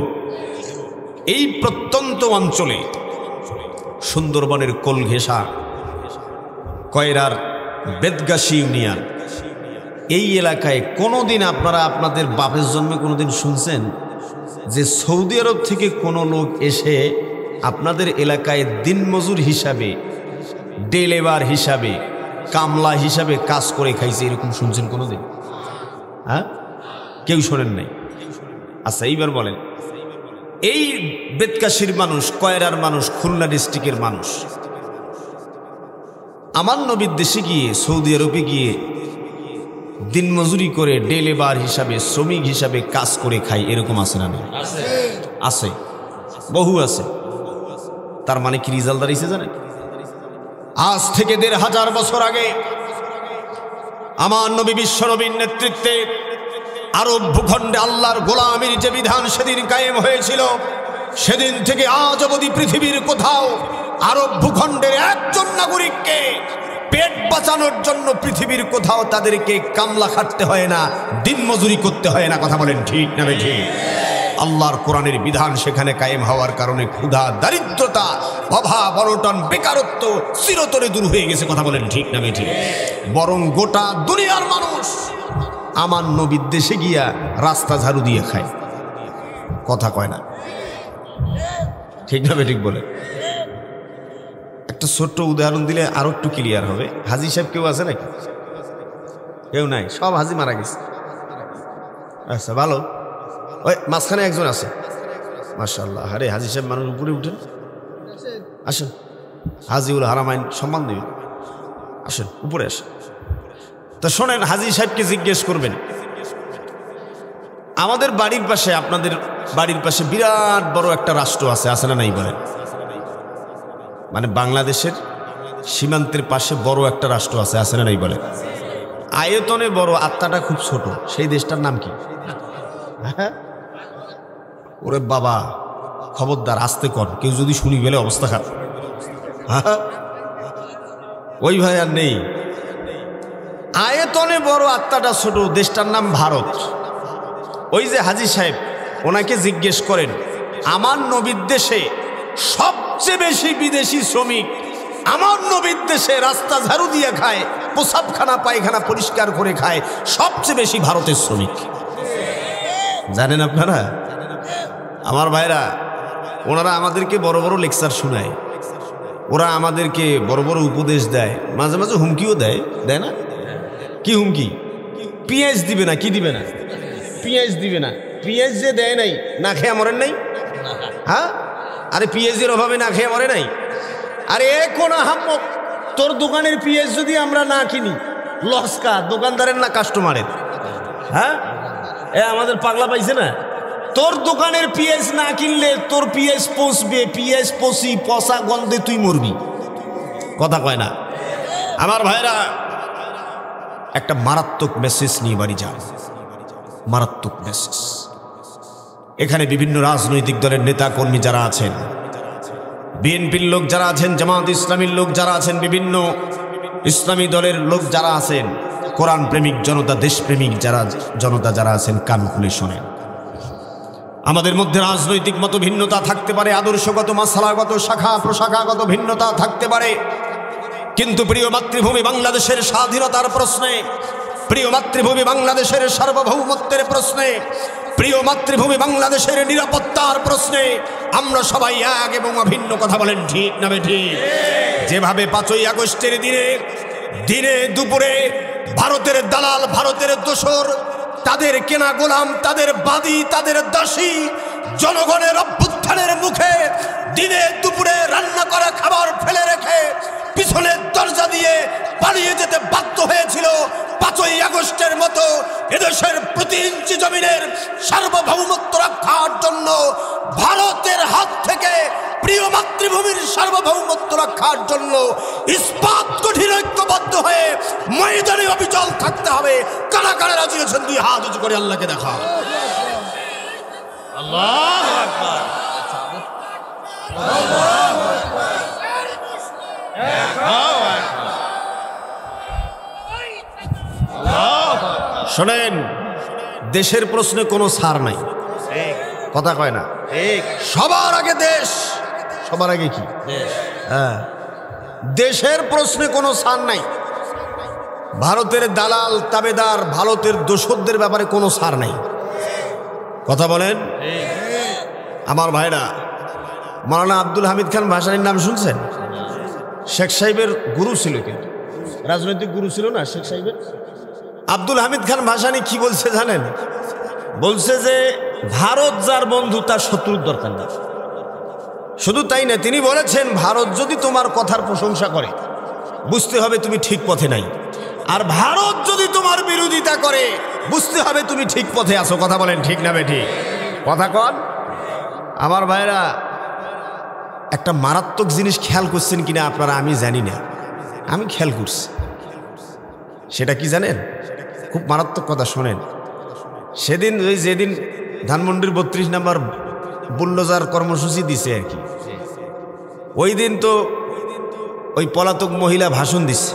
এই প্রত্যন্ত অঞ্চলে সুন্দরবনের কোল ঘেঁষা কয়রার বেদগাছি ইউনিয়ন, এই এলাকায় কোনোদিন আপনারা আপনাদের বাপের জন্মে কোনোদিন শুনছেন যে সৌদি আরব থেকে কোনো লোক এসে আপনাদের এলাকায় দিনমজুর হিসাবে, ডে লেবার হিসাবে, কামলা হিসাবে কাজ করে খাইছে? এরকম শুনছেন কোনোদিন? হ্যাঁ, কেউ শোনেন নাই? আচ্ছা, এইবার বলেন, এই বেদকাশির মানুষ, কয়রার মানুষ, খুলনা ডিস্ট্রিক্টের মানুষ আমার নবীর দেশে গিয়ে, সৌদি আরবে গিয়ে দিনমজুরি করে ডে লেবার হিসাবে, শ্রমিক হিসাবে কাজ করে খায়, এরকম আছে না? আছে, বহু আছে। তার মানে কি রিজাল্ট দাঁড়িয়েছে জানেন? আজ থেকে ১৫০০ বছর আগে আমার নবী বিশ্ব নবীর নেতৃত্বে আরব ভূখণ্ডে আল্লাহর গোলামির যে বিধান সেদিন কায়েম হয়েছিল, সেদিন থেকে আজ অবধি পৃথিবীর কোথাও আরব ভূখণ্ডের একজন নাগরিককে পেট বাঁচানোর জন্য পৃথিবীর কোথাও তাদেরকে কামলা খাটতে হয় না, দিনমজুরি করতে হয় না। কথা বলেন ঠিক না ঠিক? আল্লাহর কোরআনের বিধান সেখানে কায়েম হওয়ার কারণে ক্ষুধা, দারিদ্রতা, অভাব, অনটন, বেকারত্ব চিরতরে দূর হয়ে গেছে। কথা বলেন ঠিক না ঠিক? বরং গোটা দুনিয়ার মানুষ আমার নবীর দেশে গিয়া রাস্তা ঝাড়ু দিয়ে খায়। কথা কয় না? ঠিক না ঠিক বলে? একটা ছোট্ট উদাহরণ দিলে আরো একটু ক্লিয়ার হবে। হাজি সাহেব কেউ আছে নাকি? কেউ নাই, সব হাজি মারা গেছে। আচ্ছা, ভালো। ওই মাঝখানে একজন আছে, মাশাআল্লাহ। আরে হাজি সাহেব মানুষ উপরে উঠেন, আসেন। হাজিউল হারামাইন সম্মান দিবেন, আসেন উপরে আসেন। তো শোনেন, হাজি সাহেবকে জিজ্ঞেস করবেন, আমাদের বাড়ির পাশে, আপনাদের বাড়ির পাশে বিরাট বড় একটা রাষ্ট্র আছে না নাই বলেন? মানে বাংলাদেশের সীমান্তের পাশে বড় একটা রাষ্ট্র আছে না নাই বলেন? আয়তনে বড়, আত্মাটা খুব ছোট, সেই দেশটার নাম কি? ওরে বাবা, খবরদার আস্তে কর, কেউ যদি শুনি গেলে অবস্থা খারাপ। ওই ভাই আর নেই। আয়তনে বড়, আত্মাটা ছোট, দেশটার নাম ভারত। ওই যে হাজি সাহেব, ওনাকে জিজ্ঞেস করেন, আমার নবীর দেশে সবচেয়ে বেশি বিদেশি শ্রমিক আমার নবীর দেশে রাস্তা ঝাড়ু দিয়ে খায়, প্রসাবখানা পায়খানা পরিষ্কার করে খায়, সবচেয়ে বেশি ভারতের শ্রমিক। জানেন আপনারা? আমার ভাইরা, ওনারা আমাদেরকে বড় বড় লেকচার শোনায়, ওরা আমাদেরকে বড় বড় উপদেশ দেয়, মাঝে মাঝে হুমকিও দেয় না? কি হুমকি? পিএইচ দিবে না, কি দিবে না? পিএইচ দিবে না। পিএইচ যে দেয় নাই, না খেয়ে মরেন নাই? হ্যাঁ, আরে পিএইচের অভাবে না খেয়ে মরে নাই? আরে কোন আহাম্মক, তোর দোকানের পিএইচ যদি আমরা না কিনি, লস কার? দোকানদারের না কাস্টমারের? হ্যাঁ, আমাদের পাগলা পাইছে না? তোর দোকানের পিএইচ না কিনলে তোর পিএইচ পচবে, পিএইচ পচা গন্ধে তুই মরবি। কথা কয় না? আমার ভাইরা, একটা মারাত্মক মেসেজ নিয়ে বাড়ি যান, মারাত্মক মেসেজ। এখানে বিভিন্ন রাজনৈতিক দলের নেতা কর্মী যারা আছেন, বিএনপির লোক যারা আছেন, জামাত ইসলামীর লোক যারা আছেন, বিভিন্ন ইসলামী দলের লোক যারা আছেন, কোরআন প্রেমিক জনতা, দেশপ্রেমিক জনতা যারা আছেন, কান খুলে শোনেন। আমাদের মধ্যে রাজনৈতিক মত ভিন্নতা থাকতে পারে, আদর্শগত, মাসালাগত, শাখা প্রশাখাগত ভিন্নতা থাকতে পারে, কিন্তু প্রিয় মাতৃভূমি বাংলাদেশের স্বাধীনতার প্রশ্নে, প্রিয় মাতৃভূমি বাংলাদেশের সার্বভৌমত্বের প্রশ্নে, প্রিয় মাতৃভূমি বাংলাদেশের নিরাপত্তার প্রশ্নে আমরা সবাই এক এবং অভিন্ন। কথা বলেন ঠিক না ঠিক? যেভাবে 5ই আগস্টের দিনে দুপুরে ভারতের দালাল, ভারতের দোসর, তাদের কেনা গোলাম, তাদের বাদী, তাদের দাসী জনগণের অভ্যুত্থানের মুখে দিনে দুপুরে রান্না করা খাবার ফেলে রেখে পিছনের দরজা দিয়ে পালিয়ে যেতে বাধ্য হয়েছিল, 5ই আগস্ট আগস্টের মতো এদেশের প্রতি ইঞ্চি জমিনের সার্বভৌমত্ব রক্ষার জন্য ভারতের হাত থেকে প্রিয় মাতৃভূমির সার্বভৌমত্ব রক্ষার জন্য ইস্পাত কঠিন ঐক্যবদ্ধ হয়ে ময়দানে অবিচল থাকতে হবে। কারা কারা রাজি আছেন? দুই হাত উঁচু করে আল্লাহকে দেখা। আল্লাহু আকবার। শোনেন, দেশের প্রশ্নে কোনো ছাড় নাই, কথা কয় না। সবার আগে দেশ, সবার আগে কি? হ্যাঁ, দেশের প্রশ্নে কোনো ছাড় নাই। ভারতের দালাল তাবেদার, ভারতের দোসরদের ব্যাপারে কোনো ছাড় নাই, কথা বলেন আমার ভাইরা। মাওলানা আব্দুল হামিদ খান ভাসানীর নাম শুনছেন? শেখ সাহেবের গুরু ছিল, কিন্তু রাজনৈতিক গুরু ছিল না শেখ সাহেবের। আব্দুল হামিদ খান ভাসানী কি বলছে জানেন? বলছে যে ভারত যার বন্ধু তার শত্রুর দরকার নেই। শুধু তাই না, তিনি বলেছেন ভারত যদি তোমার কথার প্রশংসা করে বুঝতে হবে তুমি ঠিক পথে নাই, আর ভারত যদি তোমার বিরোধিতা করে বুঝতে হবে তুমি ঠিক পথে আছো। কথা বলেন ঠিক না বেঠিক? কথা কন আমার ভাইরা। একটা মারাত্মক জিনিস খেয়াল করছেন কিনা আপনারা আমি জানি না, আমি খেয়াল করছি। সেটা কি জানেন? খুব মারাত্মক কথা শোনেন। সেদিন ওই যেদিন ধানমন্ডির 32 নম্বর বুল্ডোজার কর্মসূচি দিছে আর কি, ওই দিন তো ওই পলাতক মহিলা ভাষণ দিচ্ছে।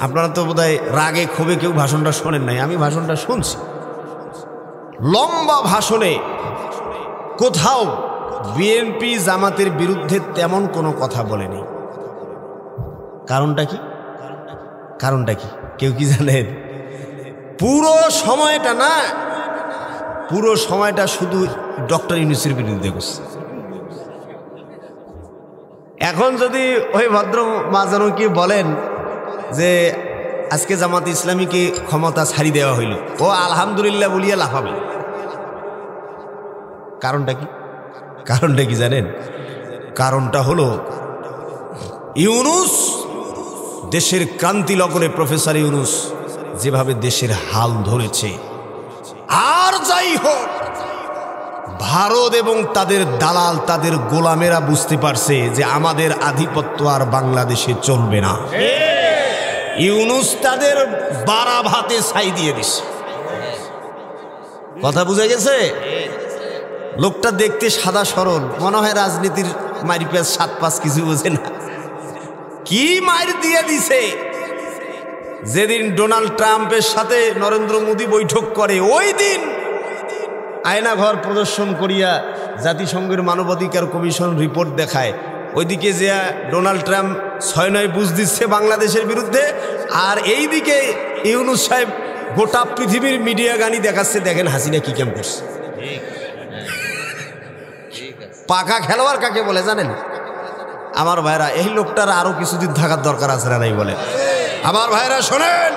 আপনারা তো বোধহয় রাগে ক্ষোভে কেউ ভাষণটা শোনেন নাই, আমি ভাষণটা শুনছি। লম্বা ভাষণে কোথাও বিএনপি জামাতের বিরুদ্ধে তেমন কোনো কথা বলেনি। কারণটা কি? কারণটা কি কেউ কি জানেন? পুরো সময়টা না, পুরো সময়টা শুধু ডক্টর ইউনূসের বিরুদ্ধে করছে। এখন যদি ওই ভদ্র মাজানুকে বলেন যে আজকে জামাত ইসলামীকে ক্ষমতা ছাড়ি দেওয়া হইল, ও আলহামদুলিল্লাহ বলিয়া লাফাবে। কারণটা কি? কারণটা কি জানেন? কারণটা হলো ইউনূস দেশের ক্রান্তি লগ্নে, প্রফেসর ইউনূস যেভাবে দেশের হাল ধরেছে, আর যাই হোক ভারত এবং তাদের দালাল তাদের গোলামেরা বুঝতে পারছে যে আমাদের আধিপত্য আর বাংলাদেশে চলবে না। ইউনূস তাদের বাড়া ভাতে ছাই দিয়ে দিছে। কথা বুঝে গেছে? লোকটা দেখতে সাদা সরল, মনে হয় রাজনীতির মারিপেস 7-5 কিছু বোঝে না। কি মার দিয়ে দিছে! যেদিন ডোনাল্ড ট্রাম্পের সাথে নরেন্দ্র মোদী বৈঠক করে, ওই দিন আয়নাঘর প্রদর্শন করিয়া জাতিসংঘের মানবাধিকার কমিশন রিপোর্ট দেখায়, ওইদিকে যে ডোনাল্ড ট্রাম্প 6-9 বুঝ দিচ্ছে বাংলাদেশের বিরুদ্ধে, আর এই দিকে ইউনূস সাহেব গোটা পৃথিবীর মিডিয়া গানি দেখাচ্ছে, দেখেন হাসিনা কি কেমন করছে। পাকা খেলোয়াড় কাকে বলে জানেন আমার ভাইরা? এই লোকটার আরো কিছুদিন থাকার দরকার আছে না নাই বলে? আমার ভাইরা শোনেন,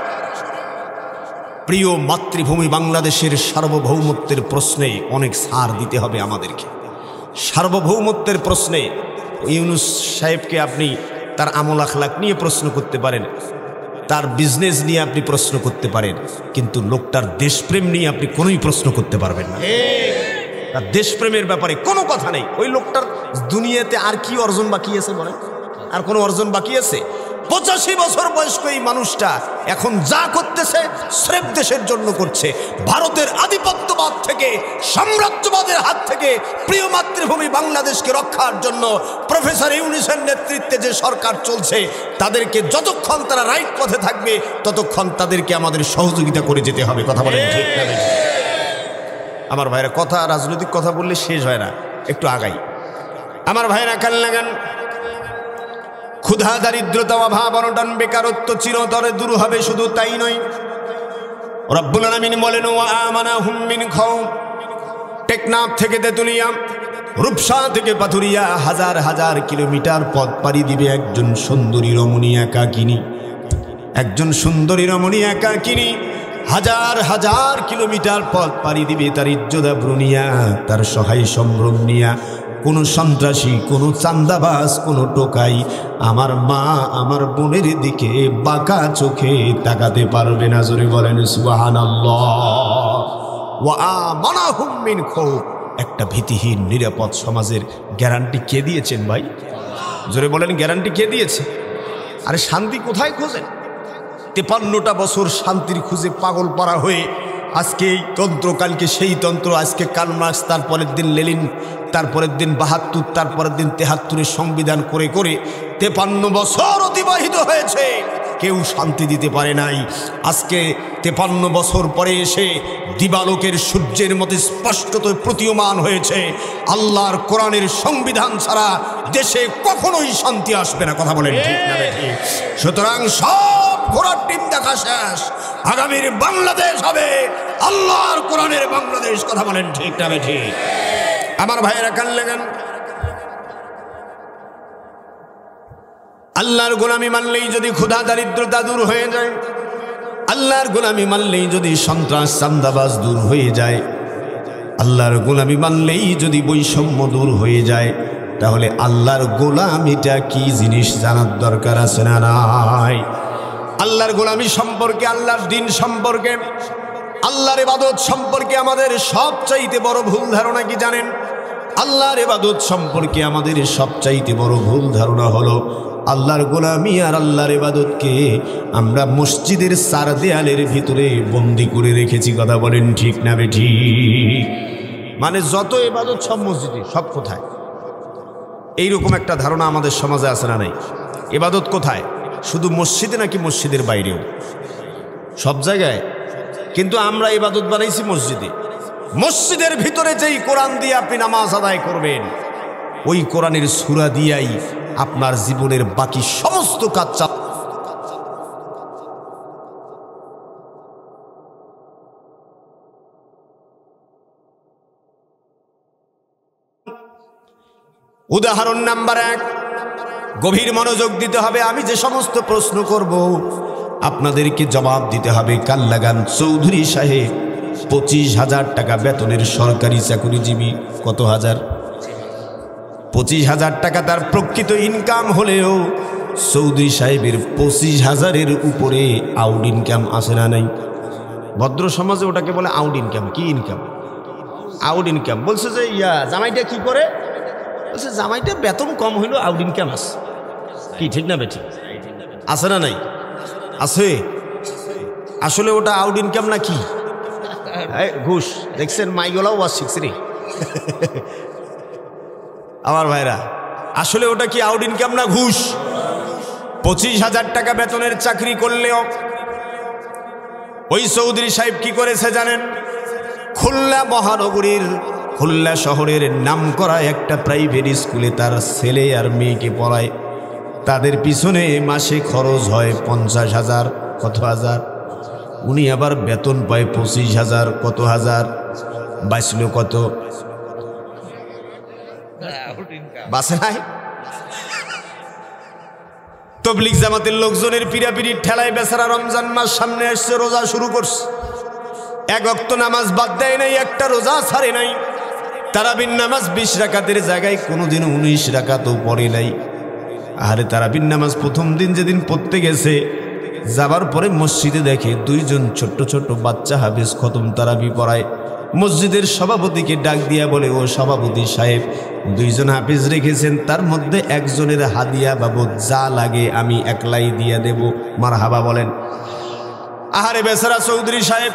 প্রিয় মাতৃভূমি বাংলাদেশের সার্বভৌমত্বের প্রশ্নে অনেক ছাড় দিতে হবে আমাদেরকে। সার্বভৌমত্বের প্রশ্নে ইউনূস সাহেবকে আপনি তার আমল আখলাক নিয়ে প্রশ্ন করতে পারেন, তার বিজনেস নিয়ে আপনি প্রশ্ন করতে পারেন, কিন্তু লোকটার দেশপ্রেম নিয়ে আপনি কোনোই প্রশ্ন করতে পারবেন না। তার দেশপ্রেমের ব্যাপারে কোনো কথা নেই। ওই লোকটার দুনিয়াতে আর কি অর্জন বাকি আছে বলেন? আর কোনো অর্জন বাকি আছে? 85 বছর বয়স্ক এই মানুষটা এখন যা করতেছে স্রেফ দেশের জন্য করছে। ভারতের আধিপত্যবাদ থেকে, সাম্রাজ্যবাদের হাত থেকে প্রিয় মাতৃভূমি বাংলাদেশকে রক্ষার জন্য প্রফেসর ইউনূসের নেতৃত্বে যে সরকার চলছে, তাদেরকে যতক্ষণ তারা রাইট পথে থাকবে ততক্ষণ তাদেরকে আমাদের সহযোগিতা করে যেতে হবে। কথা বলেন ঠিক না? আমার ভাইরা, কথা রাজনৈতিক কথা বললে শেষ হয় না, একটু আগাই। আমার ভাইরা কান লাগান। ক্ষুধা, দারিদ্রতা, অভাব, অনটন, বেকারত্ব চিরতরে দূর হবে, শুধু তাই নয়, রব্বুল আলামিন বলেন ওয়া আমানাহুম মিন খাউফ। টেকনাফ থেকে তেতুলিয়া, রূপসা থেকে পাথুরিয়া, হাজার হাজার কিলোমিটার পথ পাড়ি দিবে একজন সুন্দরী রমণী একাকিনী। একজন সুন্দরী রমণী একাকিনী হাজার হাজার কিলোমিটার পথ পাড়ি দিবে তার ইজ্জত আবরু নিয়া, তার সহায় সম্ভ্রম নিয়া। কোনো সন্ত্রাসী, কোনো চান্দাবাজ, কোনো টোকাই আমার মা আমার বোনের দিকে বাঁকা চোখে তাকাতে পারবে না। জোরে বলেন সুবহানাল্লাহ। ওয়া আমানাহুম মিন খাউফ। একটা ভীতিহীন নিরাপদ সমাজের গ্যারান্টি কে দিয়েছেন ভাই? জোরে বলেন, গ্যারান্টি কে দিয়েছে? আরে শান্তি কোথায় খোঁজেন? 53টা বছর শান্তির খুঁজে পাগল পারা হয়ে আজকে এই তন্ত্র, কালকে সেই তন্ত্র, আজকে কার্ল মার্কস, তারপরের দিন লেনিন, তারপরের দিন 72, তারপরের দিন 73-এর সংবিধান করে করে 53 বছর অতিবাহিত হয়েছে, কেউ শান্তি দিতে পারে নাই। আজকে 53 বছর পরে এসে দিবালোকের সূর্যের মতো স্পষ্টত প্রতীয়মান হয়েছে আল্লাহর কোরআনের সংবিধান ছাড়া দেশে কখনোই শান্তি আসবে না। কথা বলেন ঠিক না ঠিক? সুতরাং সব ঘোড়ার টিম দেখা শেষ, আগামীর বাংলাদেশ হবে আল্লাহর কোরআনের বাংলাদেশ। কথা বলেন ঠিক না ঠিক? আমার ভাইয়েরা কান লাগান, আল্লাহর গোলামি মানলেই যদি ক্ষুধা দারিদ্রতা দূর হয়ে যায়, আল্লাহর গোলামি মানলেই যদি সন্ত্রাস চান্দাবাজ দূর হয়ে যায়, আল্লাহর গোলামি মানলেই যদি বৈষম্য দূর হয়ে যায়, তাহলে আল্লাহর গোলামিটা কি জিনিস জানার দরকার আছে না নাই? আল্লাহর গোলামি সম্পর্কে, আল্লাহর দিন সম্পর্কে, আল্লাহর ইবাদত সম্পর্কে আমাদের সবচাইতে বড় ভুল ধারণা কি জানেন? আল্লাহর ইবাদত সম্পর্কে আমাদের সবচাইতে বড় ভুল ধারণা হলো আল্লাহর গোলামি আর আল্লাহর ইবাদতকে আমরা মসজিদের চার দেয়ালের ভিতরে বন্দি করে রেখেছি। কথা বলেন ঠিক না বেঠিক? মানে যত ইবাদত সব মসজিদে, সব কোথায়? এইরকম একটা ধারণা আমাদের সমাজে আছে না নাই? ইবাদত কোথায়? শুধু মসজিদে নাকি মসজিদের বাইরেও? সব জায়গায়। কিন্তু আমরা ইবাদত বানাইছি মসজিদে। মসজিদের ভিতরে যেই কোরআন দিয়ে আপনি নামাজ আদায় করবেন, ওই কোরআনের সূরা দিয়াই আপনার জীবনের বাকি সমস্ত কাজ চাপ। উদাহরণ নাম্বার 1, গভীর মনোযোগ দিতে হবে। আমি যে সমস্ত প্রশ্ন করব আপনাদেরকে জবাব দিতে হবে। কাল লাগান, চৌধুরী সাহেব 25,000 টাকা বেতনের সরকারি চাকরিজীবী। কত হাজার? 25,000 টাকা তার প্রকৃত ইনকাম হলেও চৌধুরী সাহেবের 25,000-এর উপরে আউট ইনকাম আসে না নাই? ভদ্র সমাজে ওটাকে বলে আউট ইনকাম। কি ইনকাম? Out income. বলছে যে জামাইটা কি করে? বলছে জামাইটা বেতন কম হইলেও আউট ইনকাম আছে। কি ঠিক না বেঠিক? আছে না নাই? আছে। আসলে ওটা আউট ইনকাম না কি? ঘুষ। দেখছেন মাইগলাও ওয়াজ শিখছে রে আমার ভাইরা। আসলে ওটা কি আউট ইনকাম না ঘুষ? 25,000 টাকা বেতনের চাকরি করলেও ওই চৌধুরী সাহেব কি করেছে জানেন? খুলনা মহানগরীর, খুলনা শহরের নামকরা একটা প্রাইভেট স্কুলে তার ছেলে আর মেয়েকে পড়ায়। তাদের পিছনে মাসে খরচ হয় 50,000। কত হাজার? উনি আবার বেতন পায় 25,000। কত হাজার? বাঁচল কত? বাসে নাই? তবলিগ জামাতের লোকজনের পিড়াপিড়ির ঠেলায় বেচারা রমজান মাস সামনে আসছে, রোজা শুরু করছে। এক ওয়াক্ত নামাজ বাদ দেয় নাই, একটা রোজা ছাড়ে নাই। তারাবির নামাজ 20 রাকাতের জায়গায় কোনোদিনও 19 রাকাতও পড়ে নাই। আরে তারাবির নামাজ প্রথম দিন যেদিন পড়তে গেছে, যাবার পরে মসজিদে দেখে 2জন ছোট্ট ছোট্ট বাচ্চা হাফেজ খতম তারাবি পড়ায়। মসজিদের সভাপতিকে ডাক দিয়া বলে, ও সভাপতি সাহেব, 2জন হাফেজ রেখেছেন, তার মধ্যে একজনের হাদিয়া বাবদ যা লাগে আমি একলাই দিয়া দেব। মারহাবা বলেন। আহারে বেচারা চৌধুরী সাহেব,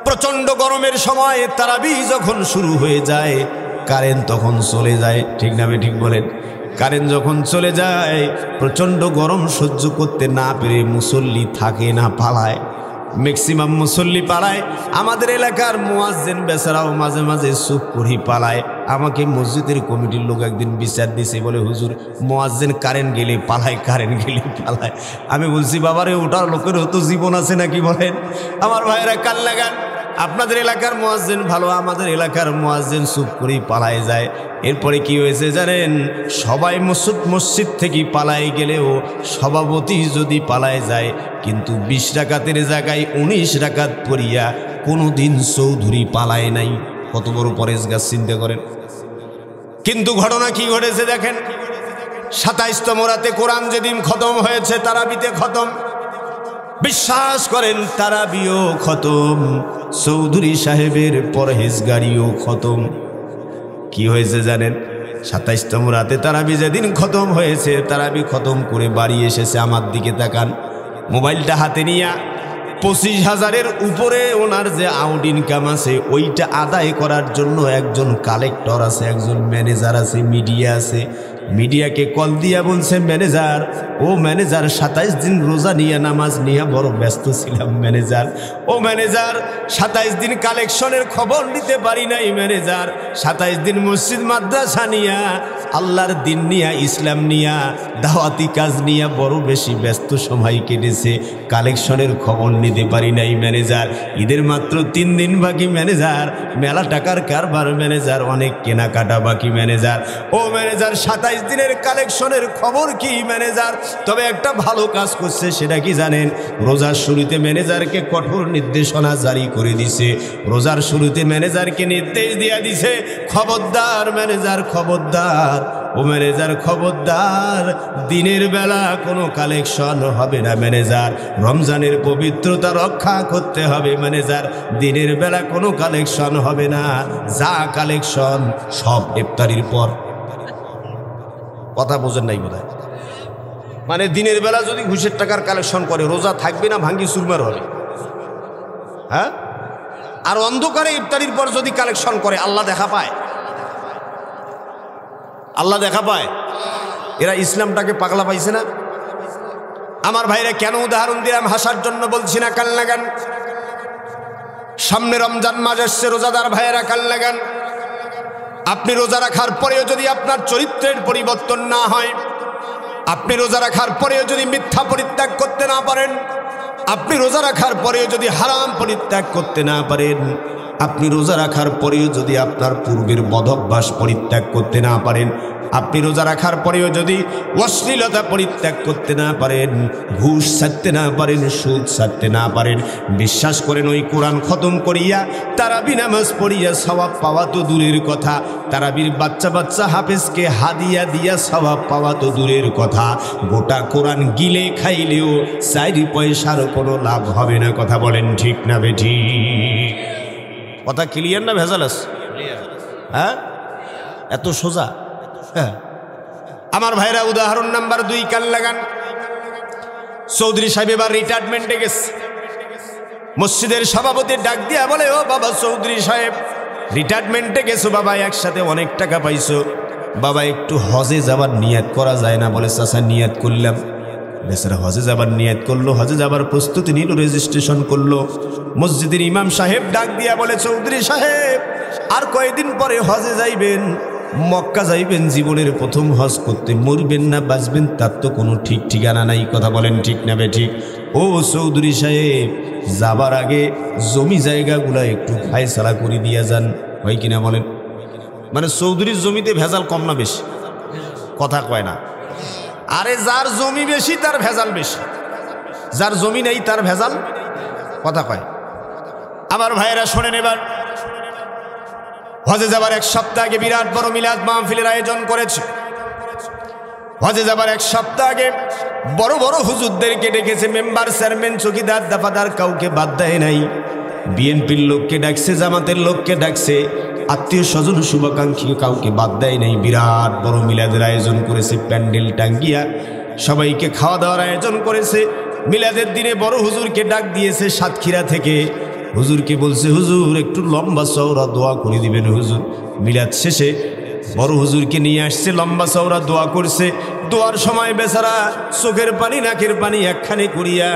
প্রচন্ড গরমের সময় তারাবি যখন শুরু হয়ে যায়, কারেন্ট তখন চলে যায়। ঠিক না ঠিক বলেন? কারেন্ট যখন চলে যায়, প্রচন্ড গরম সহ্য করতে না পেরে মুসল্লি থাকে না, পালায়। ম্যাক্সিমাম মুসল্লি পালায়। আমাদের এলাকার মুয়াজ্জিন বেচারাও মাঝে মাঝে চুপ করে পালায়। আমাকে মসজিদের কমিটির লোক একদিন বিচার দিছে, বলে হুজুর মুয়াজ্জিন কারেন্ট গেলে পালায়, কারেন্ট গেলে পালায়। আমি বলছি বাবারে, ওটার লোকেরও তো জীবন আছে নাকি বলেন? আমার ভাইয়েরা কাল লাগান, আপনাদের এলাকার মুয়াজ্জিন ভালো, আমাদের এলাকার মুয়াজ্জিন চুপ করেই পালায় যায়। এরপরে কি হয়েছে জানেন? সবাই মসজিদ থেকে পালায় গেলেও সভাপতি যদি পালায় যায়, কিন্তু 20 রাকাতের জায়গায় 19 রাকাত পড়িয়া কোনোদিন চৌধুরী পালায় নাই। কত বড় পরেশগাছ চিন্তা করেন। কিন্তু ঘটনা কি ঘটেছে দেখেন, 27তম রাতে কোরআন যেদিন খতম হয়েছে, তারাবিতে খতম, বিশ্বাস করেন তারাবিও খতম, চৌধুরী সাহেবের পরহেজগারিও খতম। কি হয়েছে জানেন, 27তম রাতে তারাবি যেদিন খতম হয়েছে, তারাবি খতম করে বাড়ি এসেছে, আমার দিকে তাকান, মোবাইলটা হাতে নিয়ে 25,000-এর উপরে ওনার যে আউট ইনকাম আছে ওইটা আদায় করার জন্য একজন কালেক্টর আছে, একজন ম্যানেজার আছে, মিডিয়া আছে। মিডিয়াকে কল দিয়া বলছে, ম্যানেজার, ও ম্যানেজার 27 দিন রোজা নিয়ে নামাজ নিয়ে বড় ব্যস্ত ছিলাম ম্যানেজার, ও ম্যানেজার 27 দিন কালেকশনের খবর নিতে পারি নাই ম্যানেজার, 27 দিন মসজিদ মাদ্রাসা নিয়া, আল্লাহর দিন নিয়া, ইসলাম নিয়া, দাওয়াতি কাজ নিয়া বড় বেশি ব্যস্ত সময় কেটেছে, কালেকশনের খবর নিতে পারি নাই ম্যানেজার, ঈদের মাত্র 3 দিন বাকি ম্যানেজার, মেলা টাকার কারবার ম্যানেজার, অনেক কেনাকাটা বাকি ম্যানেজার, ও ম্যানেজার 27 দিনের কালেকশনের খবর কি ম্যানেজার? তবে একটা ভালো কাজ করছে, সেটা কি জানেন, রোজার শুরুতে ম্যানেজারকে কঠোর নির্দেশনা জারি করে দিছে, রোজার শুরুতে ম্যানেজারকে নির্দেশ দিয়ে দিছে, খবরদার ম্যানেজার, খবরদার, ও ম্যানেজার খবরদার, দিনের বেলা কোনো কালেকশন হবে না ম্যানেজার, রমজানের পবিত্রতা রক্ষা করতে হবে ম্যানেজার, দিনের বেলা কোনো কালেকশন হবে না, যা কালেকশন সব ইফতারির পর। কথা বোঝেন নাই বোধহয়, মানে দিনের বেলা যদি ঘুষের টাকার কালেকশন করে, রোজা থাকবে না, ভাঙ্গি চুরমার হবে, হ্যাঁ? আর অন্ধকারে ইফতারির পর যদি কালেকশন করে, আল্লাহ দেখা পায়, আল্লাহ দেখা পায়। এরা ইসলামটাকে পাগলা পাইছে না। আমার ভাইরা, কেন উদাহরণ দিলাম, হাসার জন্য বলছি না, কাল লাগান, সামনে রমজান মাস আসছে, রোজাদার ভাইয়েরা কাল লাগান। আপনি রোজা রাখার পরেও যদি আপনার চরিত্রের পরিবর্তন না হয়, আপনি রোজা রাখার পরেও যদি মিথ্যা পরিত্যাগ করতে না পারেন, আপনি রোজা রাখার পরেও যদি হারাম পরিত্যাগ করতে না পারেন, আপনি রোজা রাখার পরেও যদি আপনার পূর্বের বদভ্যাস পরিত্যাগ করতে না পারেন, আপনি রোজা রাখার পরেও যদি অশ্লীলতা পরিত্যাগ করতে না পারেন, ঘুষ ছাড়তে না পারেন, সুদ ছাড়তে না পারেন, বিশ্বাস করেন ওই কোরআন খতম করিয়া তারাবি নামাজ পড়িয়া সওয়াব পাওয়া তো দূরের কথা, তারাবির বাচ্চা বাচ্চা হাফেজকে হাদিয়া দিয়া সওয়াব পাওয়া তো দূরের কথা, গোটা কোরআন গিলে খাইলেও 4 পয়সার কোনো লাভ হবে না। কথা বলেন ঠিক না বেঠিক? কথা ক্লিয়ার না ভেজাল আছে? হ্যাঁ, এত সোজা। হ্যাঁ, আমার ভাইরা, উদাহরণ নাম্বার 2 কাল লাগান। চৌধুরী সাহেব এবার রিটায়ারমেন্টে গেছে, মসজিদের সভাপতি ডাক দিয়া বলে, ও বাবা চৌধুরী সাহেব, রিটায়ারমেন্টে গেছো বাবা, একসাথে অনেক টাকা পাইছো বাবা, একটু হজে যাবার নিয়াত করা যায় না? বলে, চাচা নিয়াত করলাম। বেচারা হজে যাবার নিয়াত করলো, হজে যাবার প্রস্তুতি নিল, রেজিস্ট্রেশন করলো। মসজিদের ইমাম সাহেব ডাক দিয়া বলে, চৌধুরী সাহেব, আর কয়েকদিন পরে হজে যাইবেন, মক্কা যাইবেন, জীবনের প্রথম হজ করতে, মরবেন না বাঁচবেন তার তো কোনো ঠিক ঠিকানা নাই। কথা বলেন ঠিক না বেঠিক? ও চৌধুরী সাহেব, যাবার আগে জমি জায়গাগুলা একটু ফায়সালা করে দিয়া যান, হয় কিনা বলেন? মানে চৌধুরীর জমিতে ভেজাল কম না বেশি? কথা কয় না। আরে যার জমি বেশি তার ভেজাল বেশি, যার জমি নেই তার ভেজাল। কথা কয়। আমার ভাইয়েরা শোনেন, এবার হজে যাবার 1 সপ্তাহ আগে বিরাট বড় মিলাদ মাহফিলের আয়োজন করেছে। হজে যাবার 1 সপ্তাহ আগে বড় বড় হুজুরদেরকে ডেকেছে, মেম্বার, চেয়ারম্যান, চৌকিদার, দাফাদার কাউকে বাদ দেয় নাই। বিএনপির লোককে ডাকছে, জামাতের লোককে ডাকছে, আত্মীয় স্বজন শুভাকাঙ্ক্ষী কাউকে বাদ দেয় নাই। বিরাট বড় মিলাদের আয়োজন করেছে, প্যান্ডেল টাঙ্গিয়া সবাইকে খাওয়া দাওয়ার আয়োজন করেছে। মিলাদের দিনে বড় হুজুরকে ডাক দিয়েছে সাতক্ষীরা থেকে, হুজুরকে বলছে, হুজুর একটু লম্বা চওড়া দোয়া করে দিবেন হুজুর। মিলাদ শেষে বড় হুজুরকে নিয়ে আসছে, লম্বা চওড়া দোয়া করছে। দোয়ার সময় বেচারা চোখের পানি নাকের পানি একখানে করিয়া,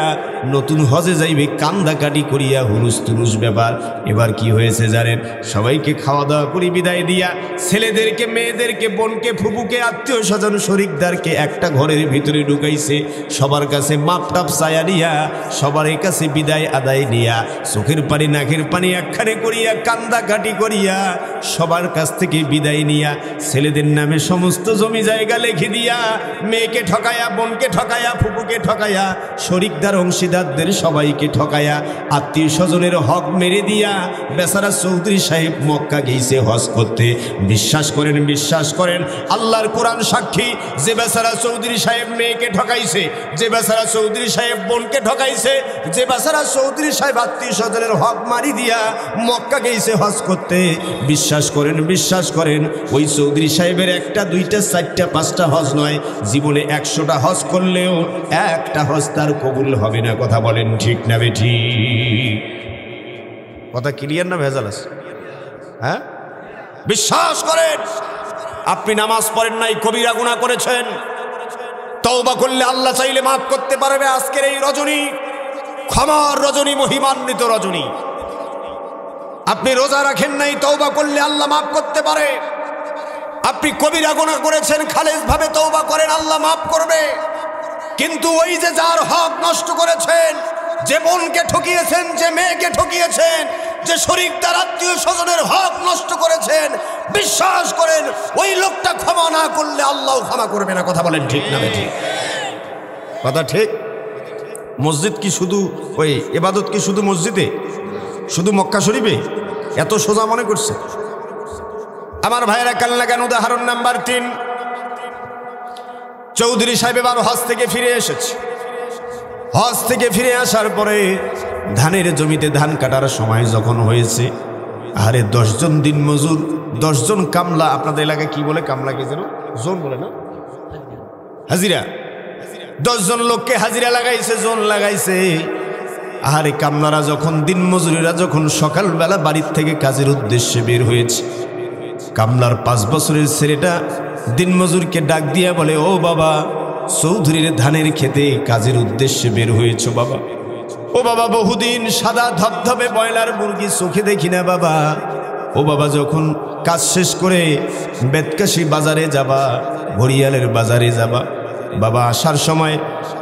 নতুন হজে যাইবে কান্দাকাটি করিয়া, হুলুস তুলুস ব্যাপার। এবার কি হয়েছে জানেন? সবাইকে খাওয়া দাওয়া করে বিদায় দিয়া, ছেলেদেরকে, মেয়েদেরকে, বোনকে, ফুপুকে, আত্মীয় স্বজন শরিকদারকে একটা ঘরের ভিতরে ঢুকাইছে। সবার কাছে মাপ টাপ চায়া নিয়া, সবার কাছে বিদায় আদায় নিয়া, চোখের পানি নাকের পানি একখানে করিয়া, কান্দাকাটি করিয়া, সবার কাছ থেকে বিদায় নিয়া, ছেলেদের নামে সমস্ত জমি জায়গা লিখে দিয়া মেয়েকে ঠকায়া, বোনকে ঠকায়া, ফুপুকে ঠকায়া, শরিকদার অংশীদারদের সবাইকে ঠকায়া, আত্মীয় স্বজনের হক মেরে দিয়া বেচারা চৌধুরী সাহেব মক্কা গেছে হজ করতে। বিশ্বাস করেন আল্লাহর কোরআন সাক্ষী, যে বেচারা চৌধুরী সাহেব মেয়েকে ঠকাইছে, যে বেচারা চৌধুরী সাহেব বোনকে ঠকাইছে, যে বেচারা চৌধুরী সাহেব আত্মীয় স্বজনের হক মারি দিয়া মক্কা গেছে হজ করতে, বিশ্বাস করেন ওই চৌধুরী সাহেবের একটা, দুইটা, চারটা, পাঁচটা হজ নয়, জীবনে 100টা হজ করলেও একটা হজ তার কবুল হবে না। কথা বলেন ঠিক না বেঠিক? কথা ক্লিয়ার না ভেজাল আছে? হ্যাঁ, বিশ্বাস করেন। আপনি নামাজ পড়েন নাই, কবিরা গুনাহ করেছেন, তওবা করলে আল্লাহ চাইলে মাফ করতে পারবে। আজকের এই রজনী ক্ষমার রজনী, মহিমান্বিত রজনী। আপনি রোজা রাখেন নাই, তওবা করলে আল্লাহ মাফ করতে পারে। আপনি কবিরা গুনাহ করেছেন, খালেস ভাবে তওবা করেন, আল্লাহ মাফ করবে। কিন্তু ওই যে যার হক নষ্ট করেছেন, যে বোনকে ঠকিয়েছেন, যে মেয়েকে ঠকিয়েছেন, যে শরীকদার আত্মীয় স্বজনের হক নষ্ট করেছেন, বিশ্বাস করেন ওই লোকটা ক্ষমা না করলে আল্লাহ ক্ষমা করবে না। কথা বলেন ঠিক না বেঠিক? কথা ঠিক। মসজিদ কি শুধু ওই ইবাদত কি শুধু মসজিদে, শুধু মক্কা শরীফে? এত সোজা মনে করছে? আমার ভাইয়েরা কান্না কেন? উদাহরণ নাম্বার 3, চৌধুরী সাহেব এবার হজ থেকে ফিরে এসেছে। হজ থেকে ফিরে আসার পরে ধানের জমিতে ধান কাটার সময় যখন হয়েছে, আরে 10 জন দিন মজুর, 10 জন কামলা, আপনাদের এলাকায় কি বলে কামলাকে যেন জোন বলে না, হাজিরা, 10 জন লোককে হাজিরা লাগাইছে, জোন লাগাইছে। আরে কামলারা যখন, দিন মজুরিরা যখন সকালবেলা বাড়ির থেকে কাজের উদ্দেশ্যে বের হয়েছে, কামলার 5 বছরের ছেলেটা দিন মজুরকে ডাক দিয়া বলে, ও বাবা, চৌধুরীর ধানের খেতে কাজের উদ্দেশ্যে বের হয়েছ বাবা। ও বাবা, বহুদিন সাদা ধবধবে ব্রয়লার মুরগি চোখে দেখি না বাবা। ও বাবা, যখন কাজ শেষ করে বেতকাশি বাজারে যাবা, ঘড়িয়ালের বাজারে যাবা বাবা, আসার সময়,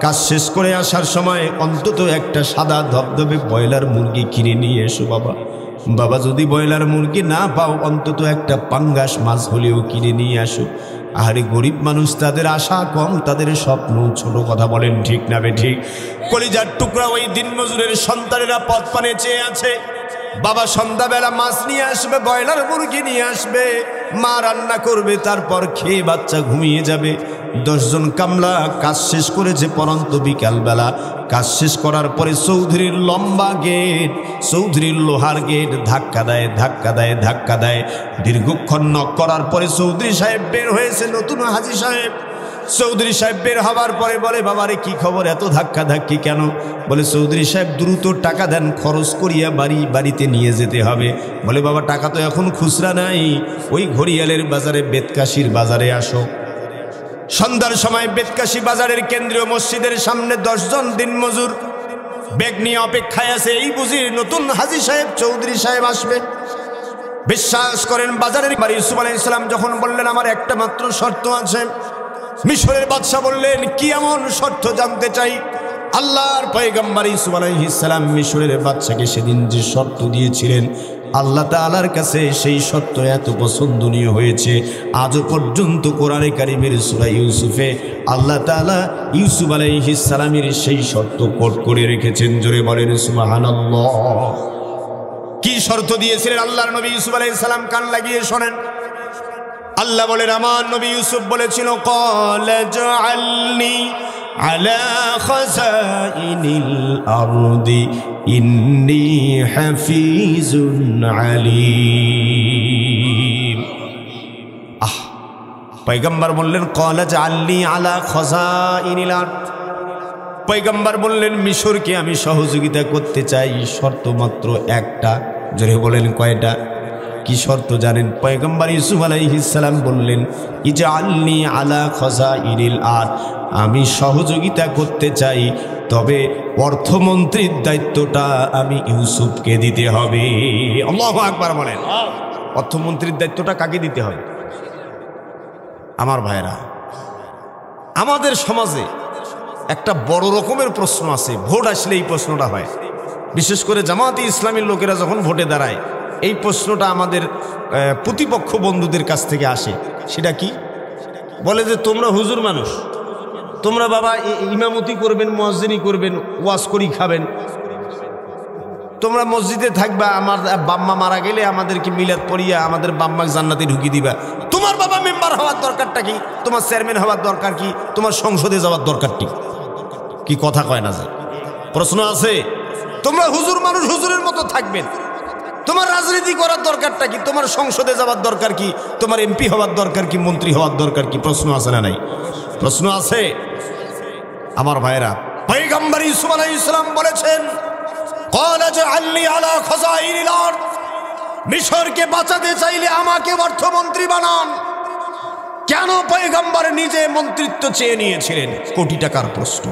কাজ শেষ করে আসার সময় অন্তত একটা সাদা ধবধবে ব্রয়লার মুরগি কিনে নিয়ে এসো বাবা। বাবা, যদি ব্রয়লার মুরগি না পাও অন্তত একটা পাঙ্গাস মাছ হলেও কিনে নিয়ে আসো। আরে গরিব মানুষ, তাদের আশা কম, তাদের স্বপ্ন ছোট। কথা বলেন ঠিক না বেঠিক? কলিজার টুকরা ওই দিনমজুরের সন্তানেরা পথ পানে চেয়ে আছে। বাবা সন্ধ্যাবেলা মাছ নিয়ে আসবে, ব্রয়লার মুরগি নিয়ে আসবে, মা রান্না করবে, তারপর খেয়ে বাচ্চা ঘুমিয়ে যাবে। 10 জন কামলা কাজ শেষ করেছে পরন্ত বিকালবেলা। কাজ শেষ করার পরে চৌধুরীর লম্বা গেট, চৌধুরীর লোহার গেট ধাক্কা দেয়। দীর্ঘক্ষণ নক করার পরে চৌধুরী সাহেব বের হয়েছে, নতুন হাজী সাহেব। চৌধুরী সাহেব বের হবার পরে বলে, বাবারে কি খবর, এত ধাক্কা ধাক্কি কেন? বলে, চৌধুরী সাহেব দ্রুত টাকা দেন, খরচ করিয়া বাড়িতে নিয়ে যেতে হবে। বলে, বাবা টাকা তো এখন খুচরা নাই, ওই ঘড়িয়ালের বাজারে, বেতকাশির বাজারে আসো। সন্ধ্যার সময় বেতকাশি বাজারের কেন্দ্রীয় মসজিদের সামনে 10 জন দিনমজুর ব্যাগ নিয়ে অপেক্ষায় আছে। এই বুঝি নতুন হাজী সাহেব, চৌধুরী সাহেব আসবে। বিশ্বাস করেন, বাজারের বাড়ি ইউসুফ আলাইহিস সালাম যখন বললেন আমার একটা মাত্র শর্ত আছে, মিশরের বাদশা বললেন, কি এমন শর্ত জানতে চাই? আল্লাহর পয়গম্বর ইউসুফ আলাইহিস সালাম মিশরের বাদশাকে সেদিন যে শর্ত দিয়েছিলেন, আল্লাহ তাআলার কাছে সেই শর্ত এত পছন্দনীয় হয়েছে, আজও পর্যন্ত কোরআনে কারিমের সূরা ইউসুফে আল্লাহ তাআলা ইউসুফ আলাইহিস সালামের সেই শর্ত কোট করে রেখেছেন। জোরে বলেন সুবহানাল্লাহ। কি শর্ত দিয়েছিলেন আল্লাহর নবী ইউসুফ আলাইহিস সালাম? কান লাগিয়ে শোনেন। আল্লাহ বলেন, আমার নবী ইউসুফ বলেছিল, ক্বালা জাআলনি আলা খাযাইনিল আরদি ইন্নী হাফিজুন আলীম। পয়গম্বর বললেন, ক্বালা জাআলনি আলা খাযাইনিল আরদ। পয়গম্বর বললেন, মিশরকে আমি সহযোগিতা করতে চাই, শর্ত মাত্র একটা। জোরে বলেন, কয়টা? কি শর্ত জানেন? পয়গম্বর ইউসুফ আলাইহিস সালাম বললেন, ইজআলনি আলা খাযাইনিল আরদ, আমি সহযোগিতা করতে চাই, তবে অর্থমন্ত্রীর দায়িত্বটা আমি ইউসুফকে দিতে হবে। আল্লাহু আকবার বলেন। অর্থমন্ত্রীর দায়িত্বটা কাকে দিতে হবে? আমার ভাইরা, আমাদের সমাজে একটা বড় রকমের প্রশ্ন আছে, ভোট আসলে এই প্রশ্নটা হয়। বিশেষ করে জামাতে ইসলামীর লোকেরা যখন ভোটে দাঁড়ায়, এই প্রশ্নটা আমাদের প্রতিপক্ষ বন্ধুদের কাছ থেকে আসে। সেটা কি? বলে যে তোমরা হুজুর মানুষ, তোমরা বাবা ইমামতি করবেন, মুয়াজ্জিনি করবেন, ওয়াজ করি খাবেন, তোমরা মসজিদে থাকবা, আমার বাম্মা মারা গেলে আমাদেরকে মিলাদ পড়িয়া আমাদের বাম্মাকে জান্নাতে ঢুকিয়ে দিবা। তোমার বাবা মেম্বার হওয়ার দরকারটা কি? তোমার চেয়ারম্যান হওয়ার দরকার কি? তোমার সংসদে যাওয়ার দরকারটি কি? কথা কয় না যায়? প্রশ্ন আছে। তোমরা হুজুর মানুষ, হুজুরের মতো থাকবেন, তোমার রাজনীতি করার দরকারটা কি? তোমার সংসদে যাওয়ার দরকার কি? তোমার এমপি হওয়ার দরকার কি? মন্ত্রী হওয়ার দরকার কি? প্রশ্ন আছে না নাই? প্রশ্ন আছে। আমার ভাইরা, পয়গম্বর ইউসুফ আলাইহিস সালাম বলেছেন, ক্বালা জাআলনি আলা খাযাইনিল আরদ, মিশরকে বাঁচাতে চাইলে আমাকে অর্থমন্ত্রী বানান। কেন পয়গম্বর নিজে মন্ত্রিত্ব চেয়ে নিয়েছিলেন? কোটি টাকার প্রশ্ন।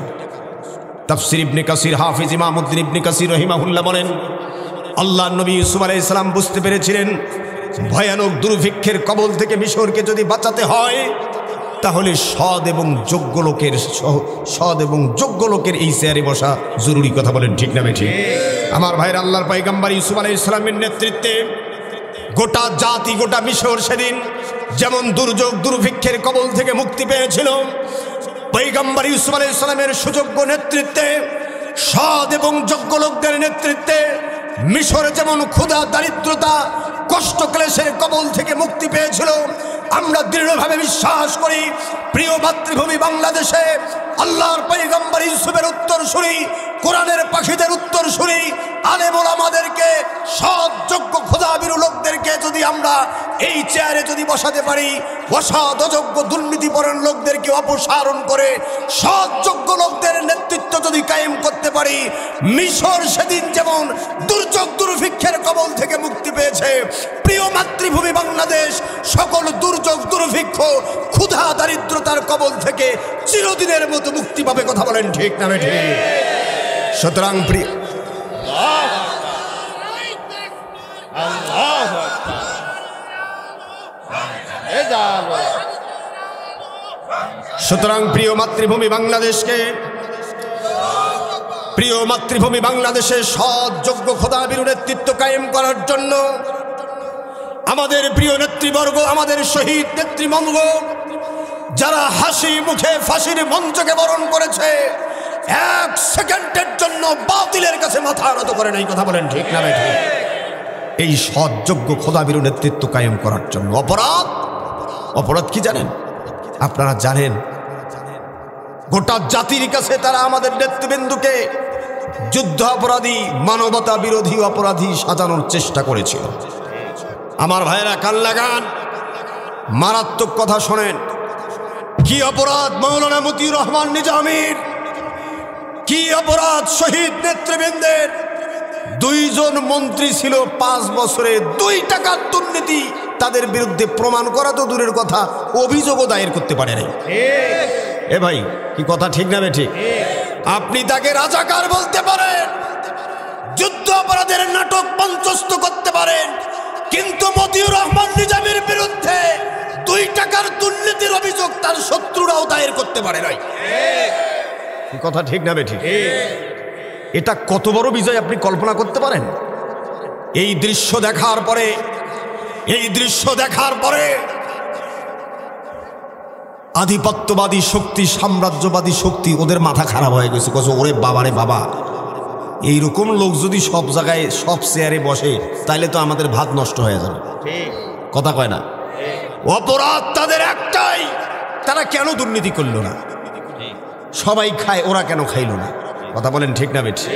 তাফসীর ইবনে কাসির, হাফিজ ইমামউদ্দিন ইবনে কাসির রাহিমাহুল্লাহ বলেন, আল্লাহর নবী ইউসুফ আলাইহিস সালাম বুঝতে পেরেছিলেন ভয়ানক দুর্ভিক্ষের কবল থেকে মিশরকে যদি বাঁচাতে হয় তাহলে সৎ এবং যোগ্য লোকের এই চেয়ারে বসা জরুরি। কথা বলেন ঠিক না বেঠিক? আমার ভাইয়ের, আল্লাহর পয়গম্বর ইউসুফ আলাইহিস সালামের নেতৃত্বে গোটা জাতি, গোটা মিশর সেদিন যেমন দুর্যোগ দুর্ভিক্ষের কবল থেকে মুক্তি পেয়েছিল, পয়গম্বর ইউসুফ আলাইহিস সালামের সুযোগ্য নেতৃত্বে, সৎ এবং যোগ্য লোকদের নেতৃত্বে মিশর যেমন ক্ষুধা, দারিদ্রতা, কষ্ট, ক্লেশের কবল থেকে মুক্তি পেয়েছিল। আমরা দৃঢ়ভাবে বিশ্বাস করি প্রিয় মাতৃভূমি বাংলাদেশে আল্লাহর পয়গম্বর ইউসুফের উত্তরসূরি, কোরআনের পাখিদের উত্তরসূরি আলেম ওলামাদেরকে, সৎ যোগ্য খোদাভীরু লোকদেরকে যদি আমরা এই চেয়ারে যদি বসাতে পারি, অসৎ অযোগ্য দুর্নীতিপরায়ণ লোকদেরকে অপসারণ করে সৎ যোগ্য লোকদের নেতৃত্ব যদি কায়েম করতে পারি, মিশর সেদিন যেমন দুর্যোগ দুর্ভিক্ষের কবল থেকে মুক্তি পেয়েছে, প্রিয় মাতৃভূমি বাংলাদেশ সকল দুর্যোগ দুর্ভিক্ষ, ক্ষুধা, দারিদ্রতার কবল থেকে চিরদিনের মতো মুক্তি পাবে। কথা বলেন ঠিক না বেঠিক? সুতরাং প্রিয় মাতৃভূমি বাংলাদেশকে, প্রিয় মাতৃভূমি বাংলাদেশের সৎ যোগ্য খোদাভীরু নেতৃত্ব কায়েম করার জন্য আমাদের প্রিয় নেতৃবর্গ, আমাদের শহীদ নেতৃবর্গ যারা হাসি মুখে ফাঁসির মঞ্চকে বরণ করেছে, এক সেকেন্ডের জন্য বাতিলের কাছে মাথা নত করে নাই। কথা বলেন ঠিক না বেঠিক? এই সৎ যোগ্য খোদাভীরু নেতৃত্ব কায়েম করার জন্য অপরাধ কি জানেন? আপনারা জানেন গোটা জাতির কাছে তারা আমাদের নেতৃবৃন্দকে যুদ্ধ অপরাধী, মানবতা বিরোধী অপরাধী সাজানোর চেষ্টা করেছিল। আমার ভাইয়েরা কান লাগান, মারাত্মক কথা শোনেন। কি অপরাধ মাওলানা মতিউর রহমান নিজামীর, কি অপরাধ শহীদ নেতৃবৃন্দের। 2 জন মন্ত্রী ছিল 5 বছরে 2 টাকার দুর্নীতি তাদের বিরুদ্ধে প্রমাণ করা তো দূরের কথা, অভিযোগও দায়ের করতে পারে নাই। এ ভাই, কি কথা ঠিক না বেঠিক? আপনি তাকে রাজাকার বলতে পারেন, যুদ্ধ অপরাধের নাটক মঞ্চস্থ করতে পারেন, কিন্তু মতিউর রহমান নিজামীর বিরুদ্ধে 2 টাকার দুর্নীতির অভিযোগ তার শত্রুরাও দায়ের করতে পারে নাই। কি কথা ঠিক না বেঠিক? এটা কত বড় বিজয় আপনি কল্পনা করতে পারেন? এই দৃশ্য দেখার পরে আধিপত্যবাদী শক্তি, সাম্রাজ্যবাদী শক্তি ওদের মাথা খারাপ হয়ে গেছে। ওরে বাবারে বাবা, এইরকম লোক যদি সব জায়গায় সব চেয়ারে বসে তাহলে তো আমাদের ভাত নষ্ট হয়ে যাবে। কথা কয় না? অপরাধ তাদের একটাই, তারা কেন দুর্নীতি করলো না? সবাই খায়, ওরা কেন খাইলো না? কথা বলেন ঠিক না বেঠিক?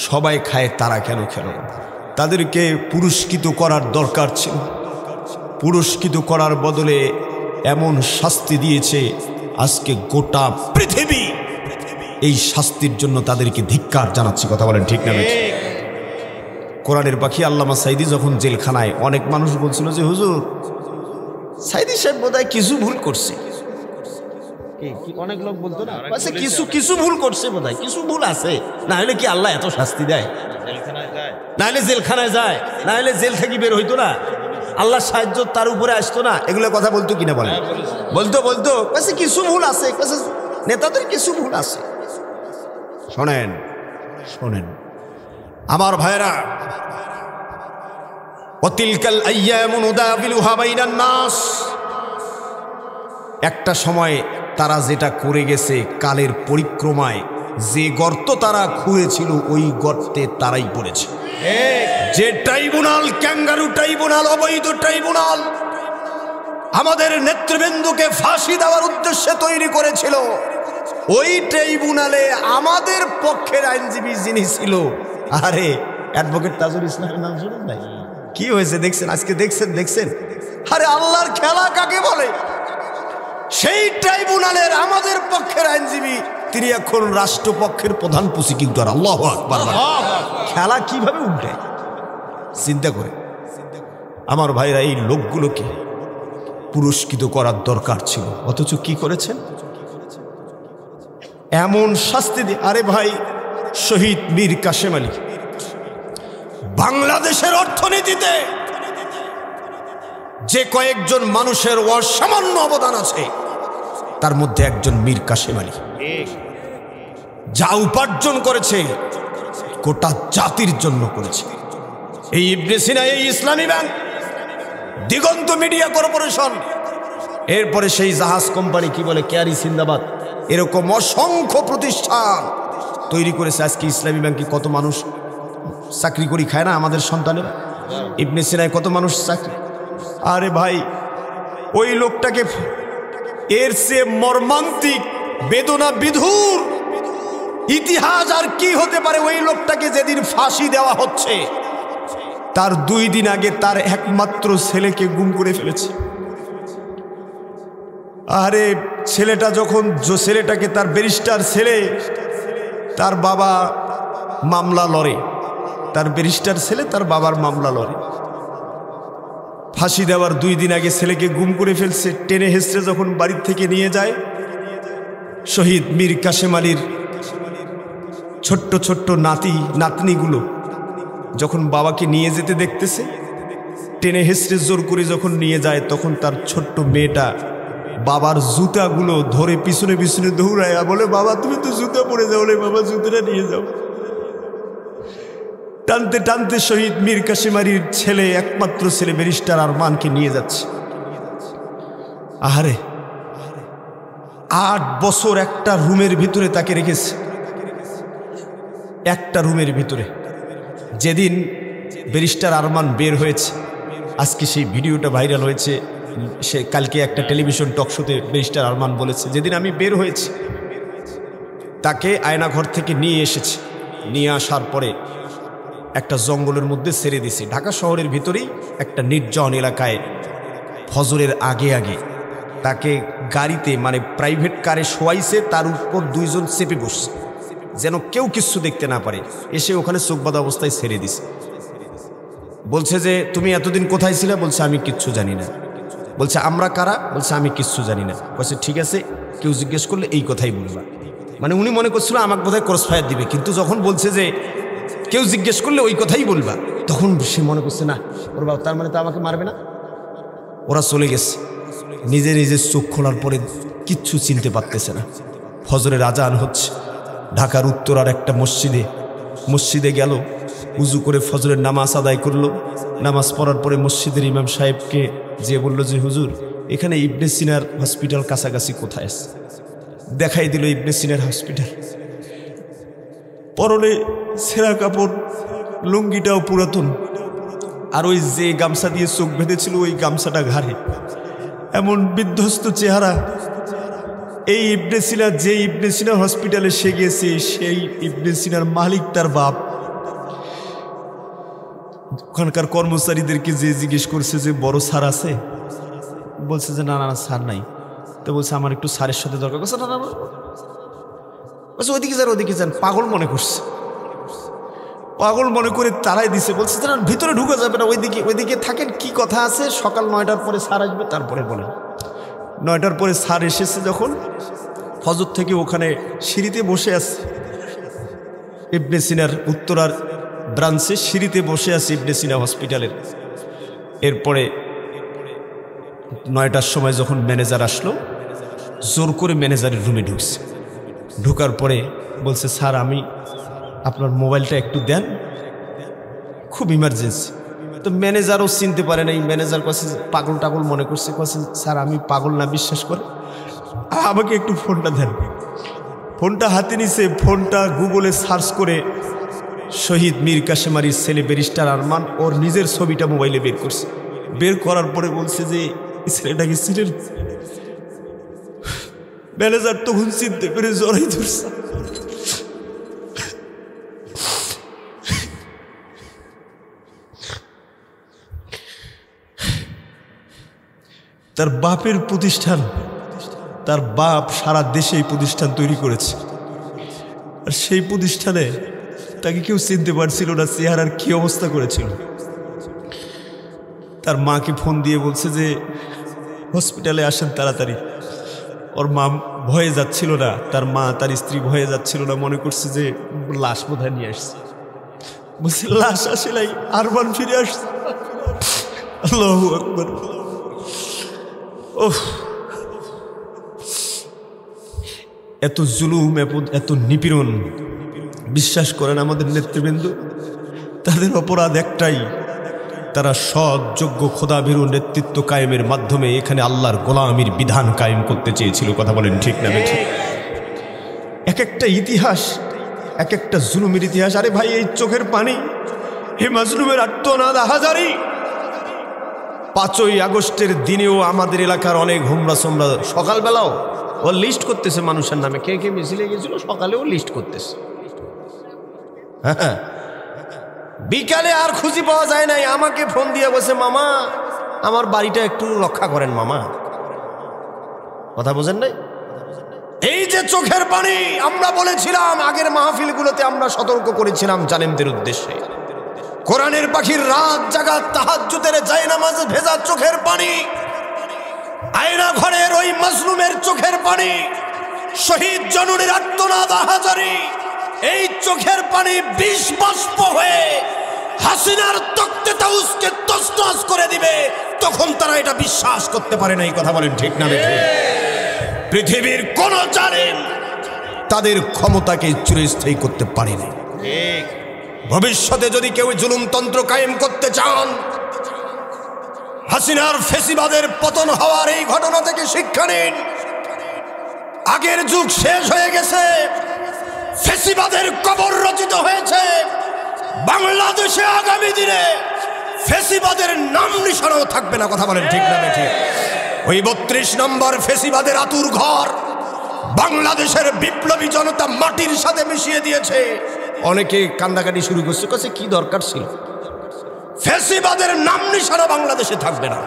সবাই খায়, তারা কেন খেলো? তাদেরকে পুরস্কৃত করার দরকার ছিল। পুরস্কৃত করার বদলে এমন শাস্তি দিয়েছে, আজকে গোটা পৃথিবী এই শাস্তির জন্য তাদেরকে ধিক্কার জানাচ্ছে। কথা বলেন ঠিক না বেঠিক? কোরআনের পাখি আল্লামা সাইদি যখন জেলখানায়, অনেক মানুষ বলছিল যে হুজুর সাইদি সাহেব বোধহয় কিছু ভুল করছে। অনেক লোক বলতো না, কিছু ভুল করছে, বোধহয় কিছু ভুল আছে, না হলে কি আল্লাহ এত শাস্তি দেয়? না হলে জেলখানায় যায়, না হলে জেল থেকে বের হইতো না, আল্লাহ সাহায্য তার উপরে আসতো না। এগুলো কথা বলতো কিনা বলে? বলতো কিছু ভুল আছে, নেতাদের কিছু ভুল আছে। শোনেন আমার ভাইরা, ওয়াতিলকাল আইয়ামু নুদাবিলুহা বাইনান নাস, একটা সময় তারা যেটা করে গেছে, কালের পরিক্রমায় যে গর্ত তারা খুঁড়েছিল ওই গর্তে তারাই পড়েছে। যে ট্রাইব্যুনাল, ক্যাঙ্গারু ট্রাইব্যুনাল, অবৈধ ট্রাইব্যুনাল আমাদের নেতৃবৃন্দকে ফাঁসি দেওয়ার উদ্দেশ্যে তৈরি করেছিল, ওই ট্রাইব্যুনালে আমাদের পক্ষের আইনজীবী যিনি ছিল, আরে অ্যাডভোকেট তাজুল ইসলামের নাম শুনুন ভাই, কি হয়েছে দেখছেন আজকে, দেখছেন আরে আল্লাহর খেলা কাকে বলে। সেই ট্রাইব্যুনালের আমাদের পক্ষের আইনজীবী তিনি এখন রাষ্ট্রপক্ষের প্রধান প্রসিকিউটর। আল্লাহু আকবার। খেলা কিভাবে উল্টে চিন্তা করে। আমার ভাইরা, এই লোকগুলোকে পুরস্কৃত করার দরকার ছিল, অথচ কি করেছেন, এমন শাস্তি দিয়ে। আরে ভাই, শহীদ মীর কাসেম আলী বাংলাদেশের অর্থনীতিতে যে কয়েকজন মানুষের অসামান্য অবদান আছে তার মধ্যে একজন মীর কাসেম আলী। যা উপার্জন করেছে গোটা জাতির জন্য করেছে। এই ইবনে সিনা, এই ইসলামী ব্যাংক, দিগন্ত মিডিয়া কর্পোরেশন, এরপরে সেই জাহাজ কোম্পানি, কি বলে, কেয়ারি জিন্দাবাদ, এরকম অসংখ্য প্রতিষ্ঠান তৈরি করেছে। আজকে ইসলামী ব্যাংকে কত মানুষ চাকরি করি খায় না আমাদের সন্তানেরা, ইবনে সিনায় কত মানুষ চাকরি। আরে ভাই, ওই লোকটাকে এর চেয়ে মর্মান্তিক বেদনা বিধুর ইতিহাস আর কি হতে পারে। ওই লোকটাকে যেদিন ফাঁসি দেওয়া হচ্ছে তার 2 দিন আগে তার একমাত্র ছেলেকে গুম করে ফেলেছে। আরে ছেলেটা যখন, ছেলেটাকে, তার ব্যারিস্টার ছেলে, তার বাবা মামলা লড়ে, তার ব্যারিস্টার ছেলে তার বাবার মামলা লড়ে। ফাঁসি দেওয়ার 2 দিন আগে ছেলেকে গুম করে ফেলছে। টেনে হেসড়ে যখন বাড়ির থেকে নিয়ে যায়, শহীদ মীর কাসেম আলীর ছোট্ট ছোট্ট নাতনিগুলো যখন বাবাকে নিয়ে যেতে দেখতেছে, টেনে হেসড়ে জোর করে যখন নিয়ে যায়, তখন তার ছোট্ট মেয়েটা বাবার জুতাগুলো ধরে পিছনে পিছনে দৌড়ায়, বলে, বাবা তুমি তো জুতা পরে যাও, বাবা জুতাটা নিয়ে যাও। টানতে টানতে শহীদ মীর কাসেম আলীর ছেলে, একমাত্র ছেলে ব্যারিস্টার আরমানকে নিয়ে যাচ্ছে। আহারে, 8 বছর একটা রুমের ভিতরে তাকে রেখেছে, একটা রুমের ভিতরে। যেদিন ব্যারিস্টার আরমান বের হয়েছে, আজকে সেই ভিডিওটা ভাইরাল হয়েছে, সে কালকে একটা টেলিভিশন টক শোতে ব্যারিস্টার আরমান বলেছে, যেদিন আমি বের হয়েছি তাকে আয়নাঘর থেকে নিয়ে এসেছে, নিয়ে আসার পরে একটা জঙ্গলের মধ্যে ছেড়ে দিছি। ঢাকা শহরের ভিতরেই একটা নির্জন এলাকায় ফজরের আগে আগে তাকে গাড়িতে, মানে প্রাইভেট কারে শোয়াইছে, তার উপর 2 জন চেপে বসছে যেন কেউ কিচ্ছু দেখতে না পারে। এসে ওখানে চোখ বাঁধা অবস্থায় ছেড়ে দিছে। বলছে যে তুমি এতদিন কোথায় ছিলে? বলছে আমি কিচ্ছু জানি না। বলছে আমরা কারা? বলছে আমি কিচ্ছু জানি না। বলছে ঠিক আছে, কেউ জিজ্ঞেস করলে এই কথাই বলবা। মানে উনি মনে করছিল আমাকে বোধহয় ক্রস ফায়ার দিবে, কিন্তু যখন বলছে যে কেউ জিজ্ঞেস করলে ওই কথাই বলবা, তখন সে মনে করছে না, ওর বাবা তার মানে তো আমাকে মারবে না। ওরা চলে গেছে। নিজে নিজে চোখ খোলার পরে কিচ্ছু চিনতে পারতেছে না। ফজরের আজান হচ্ছে। ঢাকার উত্তরার একটা মসজিদে গেল, উজু করে ফজরের নামাজ আদায় করলো। নামাজ পড়ার পরে মসজিদের ইমাম সাহেবকে যে বলল যে হুজুর, এখানে ইবনে সিনার হসপিটাল কাছাকাছি কোথায় আছে? দেখাই দিল ইবনে সিনার হসপিটাল। পরনে ছেঁড়া কাপড়, লুঙ্গিটাও পুরাতন, আর ওই যে গামছা দিয়ে চোখ বেঁধেছিল ওই গামছাটা ঘাড়ে। এমন বিধ্বস্ত চেহারা। এই ইবনে সিনা, যে ইবনে সিনা হসপিটালে সে গেছে, সেই ইবনে সিনার মালিক তার বাপ। ওখানকার কর্মচারীদেরকে যে জিজ্ঞেস করছে যে বড় স্যার আছে? বলছে যে না না স্যার নাই। তো বলছে আমার একটু স্যারের সাথে দরকার। বলছে না না, বলছে ওদিকে যান। পাগল মনে করছে, পাগল মনে করে তারাই দিছে। বলছে যে না, ভিতরে ঢুকে যাবে না, ওইদিকে থাকেন, কি কথা আছে, সকাল 9টার পরে স্যার আসবে, তারপরে বলেন। 9টার পরে স্যার এসেছে যখন, ফজর থেকে ওখানে সিঁড়িতে বসে আছে ইবনে সিনার উত্তরার ব্রাঞ্চে, সিঁড়িতে বসে আছে ইবনে সিনা হসপিটালের। এরপরে 9টার সময় যখন ম্যানেজার আসলো, জোর করে ম্যানেজারের রুমে ঢুকছে। ঢোকার পরে বলছে স্যার আমি আপনার মোবাইলটা একটু দেন, খুব ইমার্জেন্সি। তো ম্যানেজারও চিনতে পারে না। এই ম্যানেজার কাছে পাগল টাগল মনে করছে, কাছে স্যার আমি পাগল না, বিশ্বাস করে। আমাকে একটু ফোনটা দেন। ফোনটা হাতে নিছে, ফোনটা গুগলে সার্চ করে শহীদ মীর কাসেম আলীর ছেলে ব্যারিস্টার আরমান ওর নিজের ছবিটা মোবাইলে বের করছে। বের করার পরে বলছে যে ছেলেটাকে ছিলেন। ম্যানেজার তখন চিনতে পেরে জড়াই ধরছে। তার বাপের প্রতিষ্ঠান, তার বাপ সারা দেশে এই প্রতিষ্ঠান তৈরি করেছে, আর সেই প্রতিষ্ঠানে তাকে কেউ চিনতে পারছিল না, চেহারার কি অবস্থা করেছিল। তার মাকে ফোন দিয়ে বলছে যে হসপিটালে আসেন তাড়াতাড়ি। ওর মা ভয়ে যাচ্ছিল না, তার মা তার স্ত্রী ভয়ে যাচ্ছিল না, মনে করছে যে লাশ বোধহয় নিয়ে আসছে। বলছে লাশ আসে নাই, আরমান ফিরে আসছে। আল্লাহু আকবার। ওহ, এত জুলুম, এত নিপীড়ন। বিশ্বাস করেন আমাদের নেতৃবৃন্দ, তাদের অপরাধ একটাই, তারা সৎ যোগ্য খোদাভীরু নেতৃত্ব কায়েমের মাধ্যমে এখানে আল্লাহর গোলামির বিধান কায়েম করতে চেয়েছিল। কথা বলেন ঠিক না ঠিক? এক একটা ইতিহাস, এক একটা জুলুমের ইতিহাস। আরে ভাই, এই চোখের পানি, হে মাজলুমের আত্মনাদ আহাজারি। 5ই আগস্টের দিনেও আমাদের এলাকার অনেক হোমরা সোমরা সকালবেলাও ও লিস্ট করতেছে মানুষের নামে, কে কে মিছিলে গেছিল সকালেও লিস্ট করতেছে। হ্যাঁ, বিকালে আর খুঁজি পাওয়া যায় নাই। আমাকে ফোন দিয়ে বসে, মামা আমার বাড়িটা একটু রক্ষা করেন মামা। কথা বোঝেন নাই? এই যে চোখের পানি, আমরা বলেছিলাম আগের মাহফিলগুলোতে, আমরা সতর্ক করেছিলাম জালেমদের উদ্দেশ্যে। কোরআনের পাখির রাত জাগা তাহাজ্জুদের জায়নামাজ ভেজা চোখের পানি, আয়না ঘরের ওই মাজলুমের চোখের পানি, শহীদ জননীর আত্মনাদ আহাজারি, এই চোখের পানি বিষ বাষ্প হয়ে হাসিনার তক্তে তাউসকে তছনছ করে দিবে। তখন তারা এটা বিশ্বাস করতে পারে না। এই কথা বলেন ঠিক না ঠিক? পৃথিবীর কোন জালেম তাদের ক্ষমতাকে চিরস্থায়ী করতে পারেনি। ভবিষ্যতে যদি কেউ জুলুমতন্ত্র কায়েম করতে চান, হাসিনার ফেসিবাদের পতন হওয়ার এই ঘটনা থেকে শিক্ষা নিন। আগের যুগ শেষ হয়ে গেছে, ফেসিবাদের কবর রচিত হয়েছে। বাংলাদেশে আগামী দিনে ফেসিবাদের নাম নিশানাও থাকবে না। কথা বলেন ঠিক না ঠিক? ওই 32 নম্বর ফেসিবাদের আতুর ঘর বাংলাদেশের বিপ্লবী জনতা মাটির সাথে মিশিয়ে দিয়েছে। অনেকে কান্দাকাটি শুরু করছে, কাছে কি দরকার ছিল? ফেসিবাদের নাম নিশানা বাংলাদেশে থাকবে না।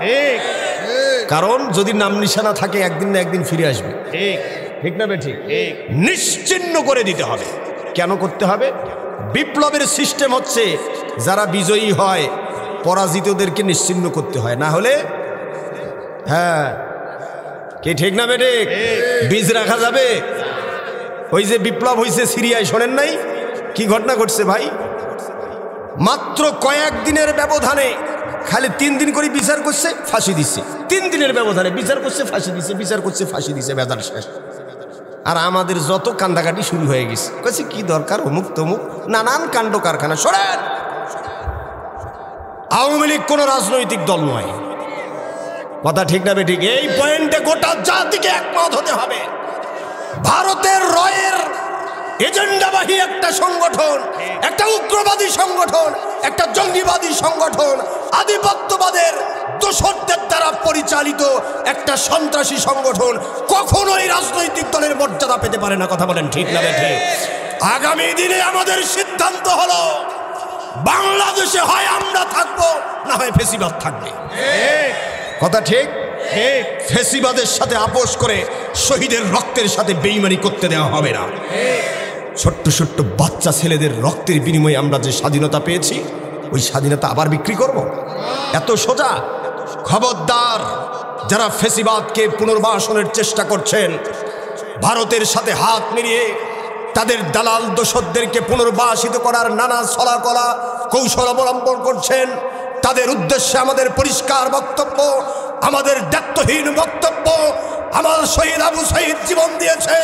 কারণ যদি নাম নিশানা থাকে একদিন না একদিন ফিরে আসবে। ঠিক না ঠিক? নিশ্চিহ্ন করে দিতে হবে। কেন করতে হবে? বিপ্লবের সিস্টেম হচ্ছে যারা বিজয়ী হয় পরাজিতদেরকে নিশ্চিহ্ন করতে হয়, না হলে হ্যাঁ কে ঠিক না বেটে বীজ রাখা যাবে। ওই যে বিপ্লব হয়েছে সিরিয়ায়, শোনেন নাই কি ঘটনা ঘটছে ভাই? মাত্র কয়েকদিনের ব্যবধানে খালি 3 দিন করে বিচার করছে, ফাঁসি দিচ্ছে। 3 দিনের ব্যবধানে বিচার করছে, ফাঁসি দিচ্ছে, বিচার করছে, ফাঁসি দিচ্ছে, বেদার শেষ। আর আমাদের যত কান্দাকাটি শুরু হয়ে গেছে, কাছে কি দরকার অমুক তমুক নানান কাণ্ড কারখানা। শোনেন, আওয়ামী লীগ কোন রাজনৈতিক দল নয়। কথা ঠিক না বেঠিক? এই পয়েন্টে গোটা জাতিকে একমত হতে হবে। ভারতের রয়ের এজেন্ডাবাহী একটা সংগঠন, একটা উগ্রবাদী সংগঠন, একটা জঙ্গিবাদী সংগঠন, আধিপত্যবাদের দোসরদের দ্বারা পরিচালিত একটা সন্ত্রাসী সংগঠন কখনোই রাজনৈতিক দলের মর্যাদা পেতে পারে না। কথা বলেন ঠিক না বেঠিক? আগামী দিনে আমাদের সিদ্ধান্ত হলো বাংলাদেশে হয় আমরা থাকবো, না হয় ফেসিবাদ থাকবে। কথা ঠিক? ফেসিবাদের সাথে আপোষ করে শহীদের রক্তের সাথে বেঈমানি করতে দেওয়া হবে না। ছোট্ট ছোট্ট বাচ্চা ছেলেদের রক্তের বিনিময়ে আমরা যে স্বাধীনতা পেয়েছি, ওই স্বাধীনতা আবার বিক্রি করব? এত সোজা? খবরদার, যারা ফেসিবাদকে পুনর্বাসনের চেষ্টা করছেন, ভারতের সাথে হাত মিলিয়ে তাদের দালাল দোসরদেরকে পুনর্বাসিত করার নানা ছলাকলা কৌশল অবলম্বন করছেন, তাদের উদ্দেশ্যে আমাদের পরিষ্কার বক্তব্য, আমাদের দায়িত্বহীন বক্তব্য। আমার শহীদ আবু সাঈদ জীবন দিয়েছে,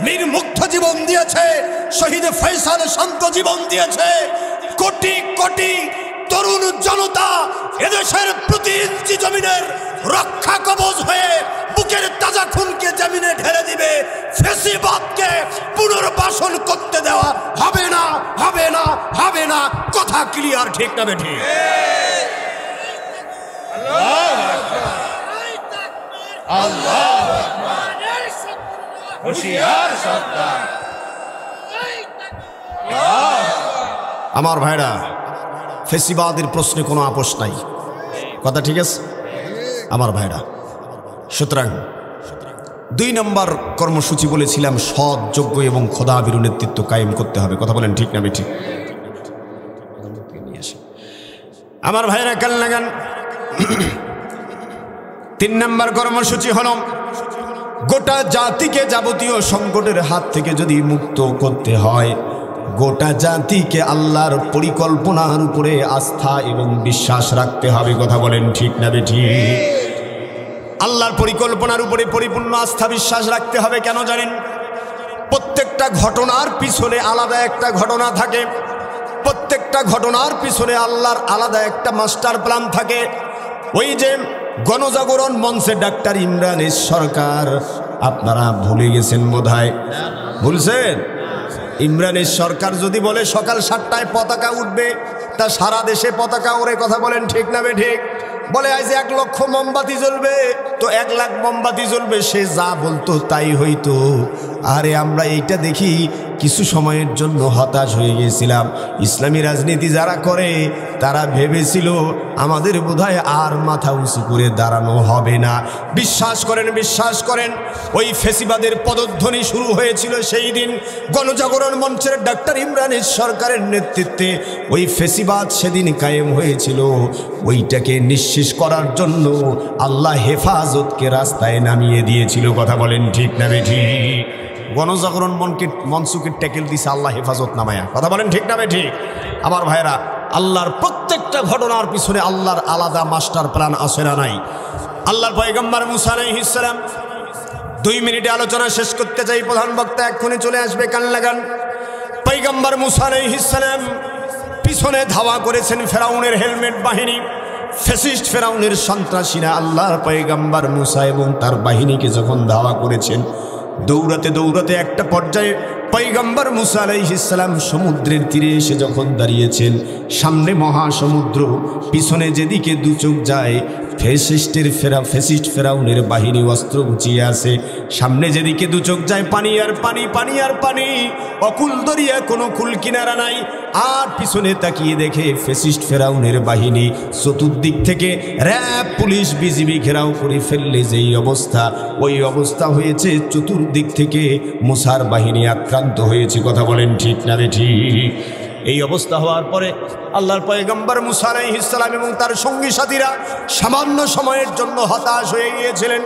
মীর মুগ্ধ জীবন দিয়েছে, শহীদ ফয়সাল শান্ত জীবন দিয়েছে, কোটি কোটি তরুণ তরুণ জনতা এদেশের প্রতি ইঞ্চি জমিনের রক্ষা কবচ হয়ে বুকের তাজা খুনকে জমিনে ঢেলে দিবে। ফ্যাসিবাদকে পুনর্বাসন করতে দেওয়া হবে না, হবে না, হবে না। কথা ক্লিয়ার, ঠিক না বেঠি? আমার ভাইরা, ফ্যাসিবাদের প্রশ্নে কোনো আপোষ নাই, কথা ঠিক আছে আমার ভাইরা। সুতরাং 2 নম্বর কর্মসূচি বলেছিলাম, সৎ, যোগ্য এবং খোদাভীরু নেতৃত্ব কায়েম করতে হবে। কথা বলেন ঠিক না বেঠি? আমার ভাইরা কাল লাগান। 3 নম্বর কর্মসূচি হল গোটা জাতিকে যাবতীয় সংকটের হাত থেকে যদি মুক্ত করতে হয়, গোটা জাতিকে আল্লাহর পরিকল্পনার উপরে আস্থা এবং বিশ্বাস রাখতে হবে। কথা বলেন ঠিক না বেঠি? আল্লাহর পরিকল্পনার উপরে পরিপূর্ণ আস্থা বিশ্বাস রাখতে হবে। কেন জানেন? প্রত্যেকটা ঘটনার পিছনে আলাদা একটা ঘটনা থাকে, প্রত্যেকটা ঘটনার পিছনে আল্লাহর আলাদা একটা মাস্টার প্ল্যান থাকে। ওই যে গণজাগরণ মঞ্চে ডাক্তার ইমরানের সরকার, আপনারা ভুলে গেছেন বোধহয়, ভুলছেন? ইমরানের সরকার যদি বলে সকাল 7টায় পতাকা উঠবে, তা সারা দেশে পতাকা ওরে। কথা বলেন ঠিক না বেঠিক? বলে আজ 1 লক্ষ মোমবাতি জ্বলবে, তো 1 লাখ মোমবাতি জ্বলবে। সে যা বলতো তাই হইতো। আরে আমরা এইটা দেখি কিছু সময়ের জন্য হতাশ হয়ে গিয়েছিলাম। ইসলামী রাজনীতি যারা করে তারা ভেবেছিল আমাদের বোধহয় আর মাথা উঁচু করে দাঁড়ানো হবে না। বিশ্বাস করেন, বিশ্বাস করেন, ওই ফেসিবাদের পদধ্বনি শুরু হয়েছিল সেই দিন গণজাগরণ মঞ্চের ডাক্তার ইমরানের সরকারের নেতৃত্বে। ওই ফেসিবাদ সেদিন কায়েম হয়েছিল। ওইটাকে নিঃশেষ করার জন্য আল্লাহ হেফাজতকে রাস্তায় নামিয়ে দিয়েছিল। কথা বলেন ঠিক না বেঠি? গণজাগরণ মঞ্চকে ট্যাকেল দিছে আল্লাহ হেফাজত নামায়া। কথা বলেন ঠিক না বেঠিক? আমার ভাইরা, আল্লাহর প্রত্যেকটা ঘটনার পিছনে আল্লাহর আলাদা মাস্টার প্ল্যান আছে না নাই? আল্লাহর পয়গম্বর মুসা আলাইহিস সালাম, 2 মিনিটে আলোচনা শেষ করতে চাই, প্রধান বক্তা এক্ষুনি চলে আসবে, কান লাগান। পয়গম্বর মুসা আলাইহিস সালাম পিছনে ধাওয়া করেছেন ফেরাউনের হেলমেট বাহিনী, ফ্যাসিস্ট ফেরাউনের সন্ত্রাসীরা আল্লাহর পয়গম্বর মুসা এবং তার বাহিনীকে যখন ধাওয়া করেছেন, দৌড়াতে দৌড়াতে একটা পর্যায়ে পয়গম্বর মুসা আলাইহিস সালাম সমুদ্রের তীরে এসে যখন দাঁড়িয়েছেন, সামনে মহাসমুদ্র, পিছনে যেদিকে 2 চোখ যায় ফ্যাসিস্ট ফেরাউনের বাহিনী অস্ত্র গুছিয়ে আছে। সামনে যেদিকে 2 চোখ যায় পানি আর পানি, পানি আর পানি, অকুল দরিয়া, কোনো কুল কিনারা নাই। আর পিছনে তাকিয়ে দেখে ফ্যাসিস্ট ফেরাউনের বাহিনী চতুর্দিক থেকে র্যাব, পুলিশ, বিজিবি ঘেরাও করে ফেললে যেই অবস্থা, ওই অবস্থা হয়েছে। চতুর্দিক থেকে মুসার বাহিনী আক্রান্ত হয়েছে। কথা বলেন ঠিক না বেঠিক? এই অবস্থা হওয়ার পরে আল্লাহর পয়গম্বর মুসা আলাইহিস সালাম এবং তার সঙ্গী সাথীরা সামান্য সময়ের জন্য হতাশ হয়ে গিয়েছিলেন।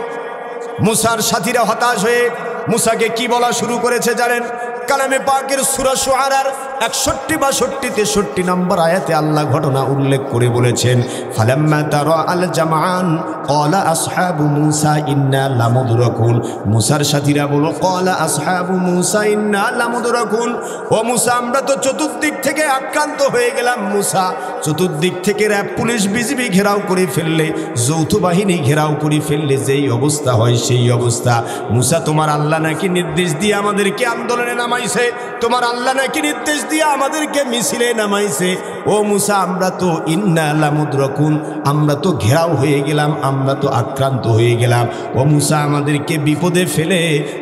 মুসার সাথীরা হতাশ হয়ে মুসাকে কি বলা শুরু করেছে জানেন? কালামে পাকের সূরা শুআরার 61 বা 63 নম্বর আয়াতে আল্লাহ ঘটনা উল্লেখ করে বলেছেন, ফালাম্মা তারা আল জামান ক্বালা আসহাবু মূসা ইন্না লামুদরাকুন। মুসার সাথীরা বলো, ক্বালা আসহাবু মূসা ইন্না লামুদরাকুন, ও মুসা আমরা তো চতুর্দিক থেকে আক্রান্ত হয়ে গেলাম। মুসা, চতুর্দিক থেকে র্যাব, পুলিশ, বিজিবি ঘেরাও করে ফেললে, যৌথ বাহিনী ঘেরাও করে ফেললে যেই অবস্থা হয় সেই অবস্থা। মুসা, তোমার আল্লাহ নাকি নির্দেশ দিয়ে আমাদেরকে আন্দোলনে নামাইছে, তোমার আল্লাহ নাকি নির্দেশ দিয়ে আমাদেরকে মিছিলে নামাইছে। ও মুসা, আমরা তো ইন্না লামুদরাকুন, আমরা তো ঘেরাও হয়ে গেলাম, আমরা তো আক্রান্ত হয়ে গেলাম। ও মুসা, আমাদেরকে বিপদে ফেলে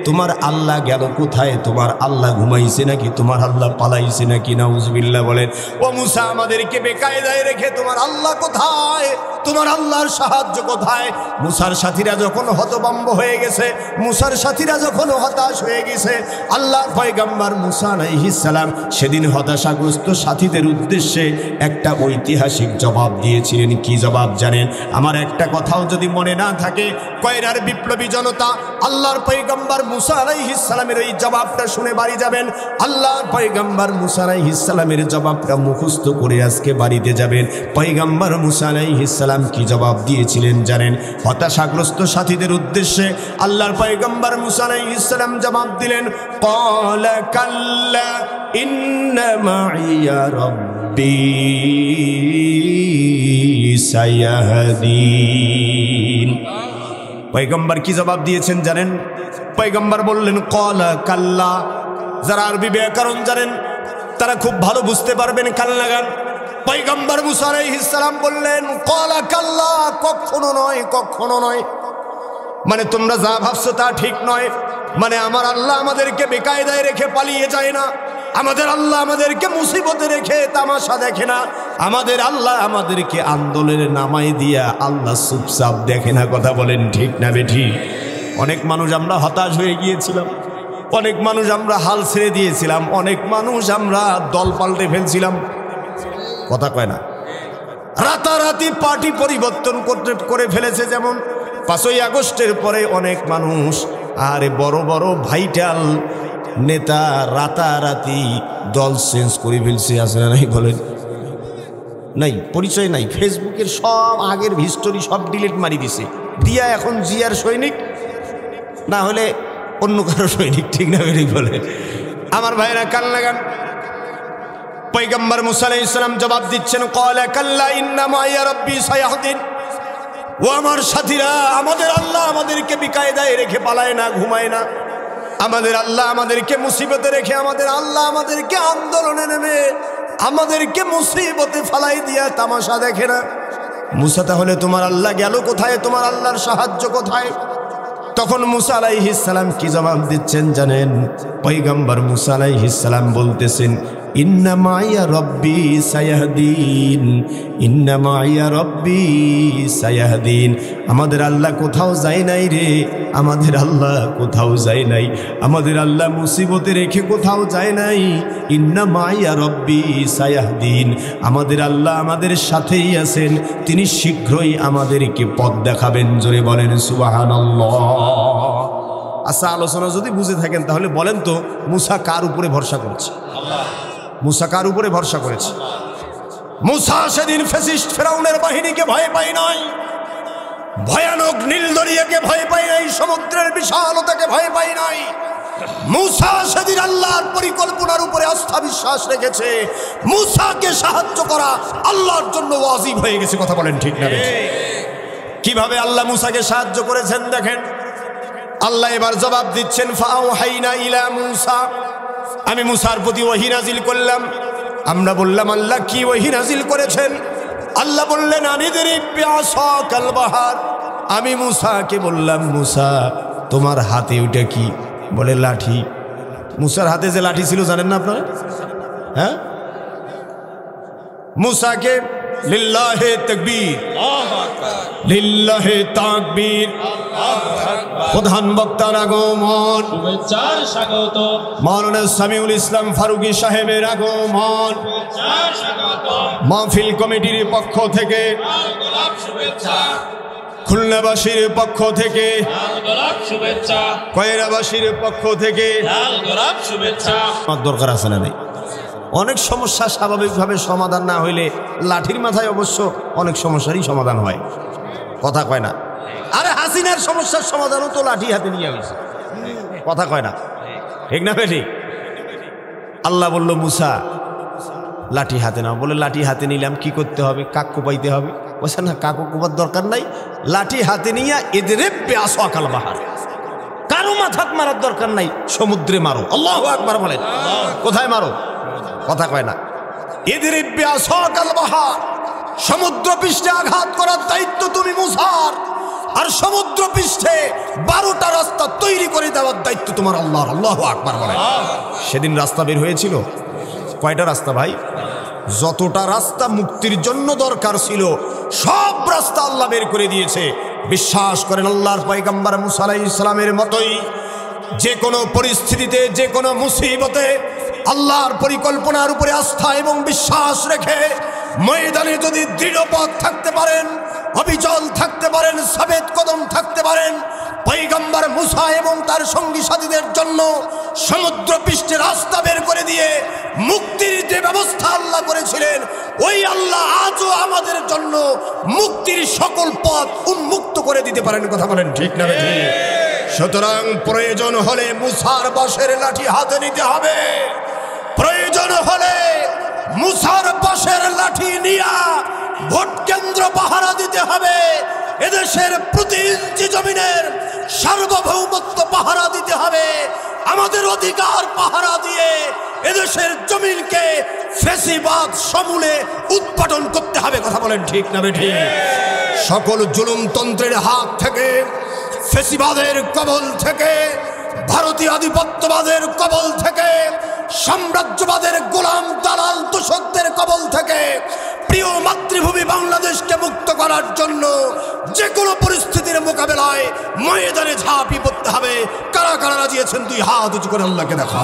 তোমার আল্লাহ গেল কোথায়? তোমার আল্লাহ ঘুমাইছে নাকি? তোমার আল্লাহ পালাইছে নাকি? নাউজুবিল্লাহ বলেন। ও মুসা, আমাদেরকে বেকায়দায় রেখে তোমার আল্লাহ কোথায়? তোমার আল্লাহর সাহায্য কোথায়? মুসার সাথীরা যখন হতভম্ব হয়ে গেছে, মুসার সাথীরা যখন হতাশ হয়ে গেছে, আল্লাহর পয়গম্বর মুসা আলাইহিস সালাম সেদিন হতাশাগ্রস্ত সাথীদের উদ্দেশ্যে একটা ঐতিহাসিক জবাব দিয়েছিলেন। কি জবাব জানেন? আমার একটা কথাও যদি মনে না থাকে, কয়রার বিপ্লবী জনতা আল্লাহর পয়গম্বর মুসা আলাইহিস সালামের ওই জবাবটা শুনে বাড়ি যাবেন। আল্লাহর পয়গম্বর মুসা আলাইহিস সালামের জবাবটা মুখস্থ করে আজকে বাড়িতে যাবেন। পয়গম্বর মুসা আলাইহিস সালাম কি জবাব দিয়েছিলেন জানেন? হতাশাগ্রস্ত সাথীদের উদ্দেশ্যে আল্লাহর পয়গম্বর মুসা আলাইহিস সালাম জবাব দিলেন, ক্বালা কাল্লা ইন্না মাইয়া রাব্বী সায়াহদিন। পয়গম্বর কি জবাব দিয়েছেন জানেন? পয়গম্বর বললেন ক্বালা কাল্লা। যারা আরবি ব্যাকরণ জানেন তারা খুব ভালো বুঝতে পারবেন কাল্লা গান। পয়গম্বর মুসা আলাইহিস সালাম বললেন ক্বালা কাল্লা, কখনো নয়, কখনো নয়। মানে তোমরা যা ভাবছো তা ঠিক নয়। মানে আমার আল্লাহ আমাদেরকে বেকায়দায় রেখে পালিয়ে যায় না। আমাদের আল্লাহ আমাদেরকে মুসিবতে রেখে তামাশা দেখে না। আমাদের আল্লাহ আমাদেরকে আন্দোলনে নামাই দিয়া আল্লাহ চুপচাপ দেখে না। কথা বলেন ঠিক না বেঠিক? অনেক মানুষ আমরা হতাশ হয়ে গিয়েছিলাম, অনেক মানুষ আমরা হাল ছেড়ে দিয়েছিলাম, অনেক মানুষ আমরা দল পাল্টে ফেলছিলাম। কথা কয় না? রাতারাতি পার্টি পরিবর্তন করে ফেলেছে। যেমন 5ই আগস্টের পরে অনেক মানুষ আরে বড় বড় ভাইটাল নেতা রাতারাতি দল চেঞ্জ করে ফেলছে। আছে না নাই বলেন? নাই, পরিচয় নাই, ফেসবুকের সব আগের হিস্টোরি সব ডিলিট মারি দিছে দিয়া এখন জিয়ার সৈনিক, না হলে অন্য কারো সৈনিক। ঠিক না বেরিক বলে? আমার ভাইরা কান লাগান। পয়গম্বর মুসা আলাইহিস সালাম জবাব দিচ্ছেন ক্বালা কাল্লা ইন্না মাইয়া রাব্বি সায়াহদিন। ও আমার সাথীরা, আমাদের আল্লাহ আমাদেরকে বিকায়দায় রেখে পালায় না, ঘুমায় না। আমাদের আল্লাহ আমাদেরকে মুসিবতে রেখে, আমাদের আল্লাহ আমাদেরকে আন্দোলনে নেমে আমাদেরকে মুসিবতে ফালাই দিয়া তামাশা দেখে না। মুসা তাহলে তোমার আল্লাহ গেল কোথায়? তোমার আল্লাহর সাহায্য কোথায়? তখন মুসা আলাইহিস সালাম কি জবাব দিচ্ছেন জানেন? পয়গম্বর মুসা আলাইহিস সালাম বলতেছেন ইন্না মাইয়া রব্বি সায়াহদিন, ইন্না মাইয়া রব্বি সায়াহদিন। আমাদের আল্লাহ কোথাও যায় নাই রে, আমাদের আল্লাহ কোথাও যায় নাই, আমাদের আল্লাহ মুসিবতে রেখে কোথাও যায় নাই। ইন্না মাইয়া রব্বি সায়াহদিন, আমাদের আল্লাহ আমাদের সাথেই আছেন, তিনি শীঘ্রই আমাদেরকে পথ দেখাবেন। জোরে বলেন সুবহানাল্লাহ। আচ্ছা, আলোচনা যদি বুঝে থাকেন তাহলে বলেন তো মুসা কার উপরে ভরসা করছে? মুসা কার উপরে ভরসা করেছে? মুসা সেদিন ফ্যাসিস্ট ফেরাউনের বাহিনীকে ভয় পায় নাই, ভয়ানক নীল দরিয়াকে ভয় পায় নাই, সমুদ্রের বিশালতাকে ভয় পায় নাই। মুসা সেদিন আল্লাহর পরিকল্পনার উপরে আস্থা বিশ্বাস রেখেছে। মুসাকে সাহায্য করা আল্লাহর জন্য ওয়াজিব হয়ে গেছে। কথা বলেন ঠিক না? কিভাবে আল্লাহ মুসাকে সাহায্য করেছেন দেখেন। আল্লাহ এবার জবাব দিচ্ছেন ফাআওহাইনা ইলা মুসা, আমি মুসার প্রতি ওহী নাজিল করলাম। আমরা বললাম আল্লাহ কি ওহী নাজিল করেছেন? আল্লাহ বললেন আনিদরিব বিআসাকাল বাহার। আমি মুসাকে বললাম মুসা তোমার হাতে ওইটা কি? বলে লাঠি। মুসার হাতে যে লাঠি ছিল জানেন না আপনারা? হ্যাঁ, মুসাকে লিল্লাহে তাকবীর, লিল্লাহে তাকবীর, প্রধান বক্তার আগমন, শুভেচ্ছার স্বাগত, মাওলানা সামিউল ইসলাম ফারুকী সাহেবের আগমন, শুভেচ্ছার স্বাগত, মাহফিল কমিটির পক্ষ থেকে শুভেচ্ছা, খুলনাবাসীর পক্ষ থেকে শুভেচ্ছা, কয়রাবাসীর পক্ষ থেকে শুভেচ্ছা। আমার দরকার আছে না? নেই। অনেক সমস্যা স্বাভাবিকভাবে সমাধান না হইলে লাঠির মাথায় অবশ্য অনেক সমস্যারই সমাধান হয়। কথা কয় না? আরে হাসিনার সমস্যার সমাধানও তো লাঠি হাতে নিয়ে হয়েছে। কথা কয় না? ঠিক না বেঠিক? আল্লাহ বলল মুসা লাঠি হাতে নাও। বলে লাঠি হাতে নিলাম, কি করতে হবে? কাক কোপাইতে হবে। বলছে না, কাকু কোপার দরকার নাই, লাঠি হাতে নিয়ে ইদরিব বিআসাকাল বাহার, কারো মাথাত মারার দরকার নাই, সমুদ্রে মারো। আল্লাহু আকবার বলেন। কোথায় মারো? কথা কয় না? ইদরিব বিআসাকাল বাহার, সমুদ্র পৃষ্ঠে আঘাত করার দায়িত্ব তুমি মুসার, আর সমুদ্র পৃষ্ঠে 12টা রাস্তা তৈরি করে দেওয়ার দায়িত্ব তোমার আল্লাহর। আল্লাহু আকবার বলেন। সেদিন রাস্তা বের হয়েছিল কয়টা রাস্তা ভাই? যতটা রাস্তা মুক্তির জন্য দরকার ছিল সব রাস্তা আল্লাহ বের করে দিয়েছে। বিশ্বাস করেন আল্লাহর পয়গম্বর মুসা আলাইহিস সালামের মতোই যে কোনো পরিস্থিতিতে, যে কোনো মুসিবতে আল্লাহর পরিকল্পনার উপরে আস্থা এবং বিশ্বাস রেখে ময়দানে যদি দৃঢ় পথ থাকতে পারেন, অবিচল থাকতে পারেন, সাবেত কদম থাকতে পারেন, পয়গম্বর মুসা এবং তার সঙ্গী সাথীদের জন্য সমুদ্র পৃষ্ঠে রাস্তা বের করে দিয়ে মুক্তির যে ব্যবস্থা আল্লাহ করেছিলেন, ওই আল্লাহ আজও আমাদের জন্য মুক্তির সকল পথ উন্মুক্ত করে দিতে পারেন। কথা বলেন ঠিক না? সুতরাং প্রয়োজন হলে মুসার বাঁশের লাঠি হাতে নিতে হবে, প্রয়োজন হলে মুসার বাঁশের লাঠি নিয়া ভোট কেন্দ্র পাহারা দিতে হবে, এদেশের প্রতি ইঞ্চি জমিনের সার্বভৌমত্ব পাহারা দিতে হবে, আমাদের অধিকার পাহারা দিয়ে এদেশের জমিনকে ফ্যাসিবাদ সমূলে উৎপাদন করতে হবে। কথা বলেন ঠিক না বেঠিক? সকল জুলুমতন্ত্রের হাত থেকে, ফ্যাসিবাদের কবল থেকে, ভারতীয় আধিপত্যবাদের কবল থেকে, সাম্রাজ্যবাদের গোলাম দালাল তোষকদের কবল থেকে প্রিয় মাতৃভূমি বাংলাদেশকে মুক্ত করার জন্য যে কোনো পরিস্থিতির মোকাবেলায় ময়দানে ঝাঁপিয়ে পড়তে হবে। কারা কারা রাজি আছেন? দুই হাত উঁচু করে আল্লাহকে দেখা।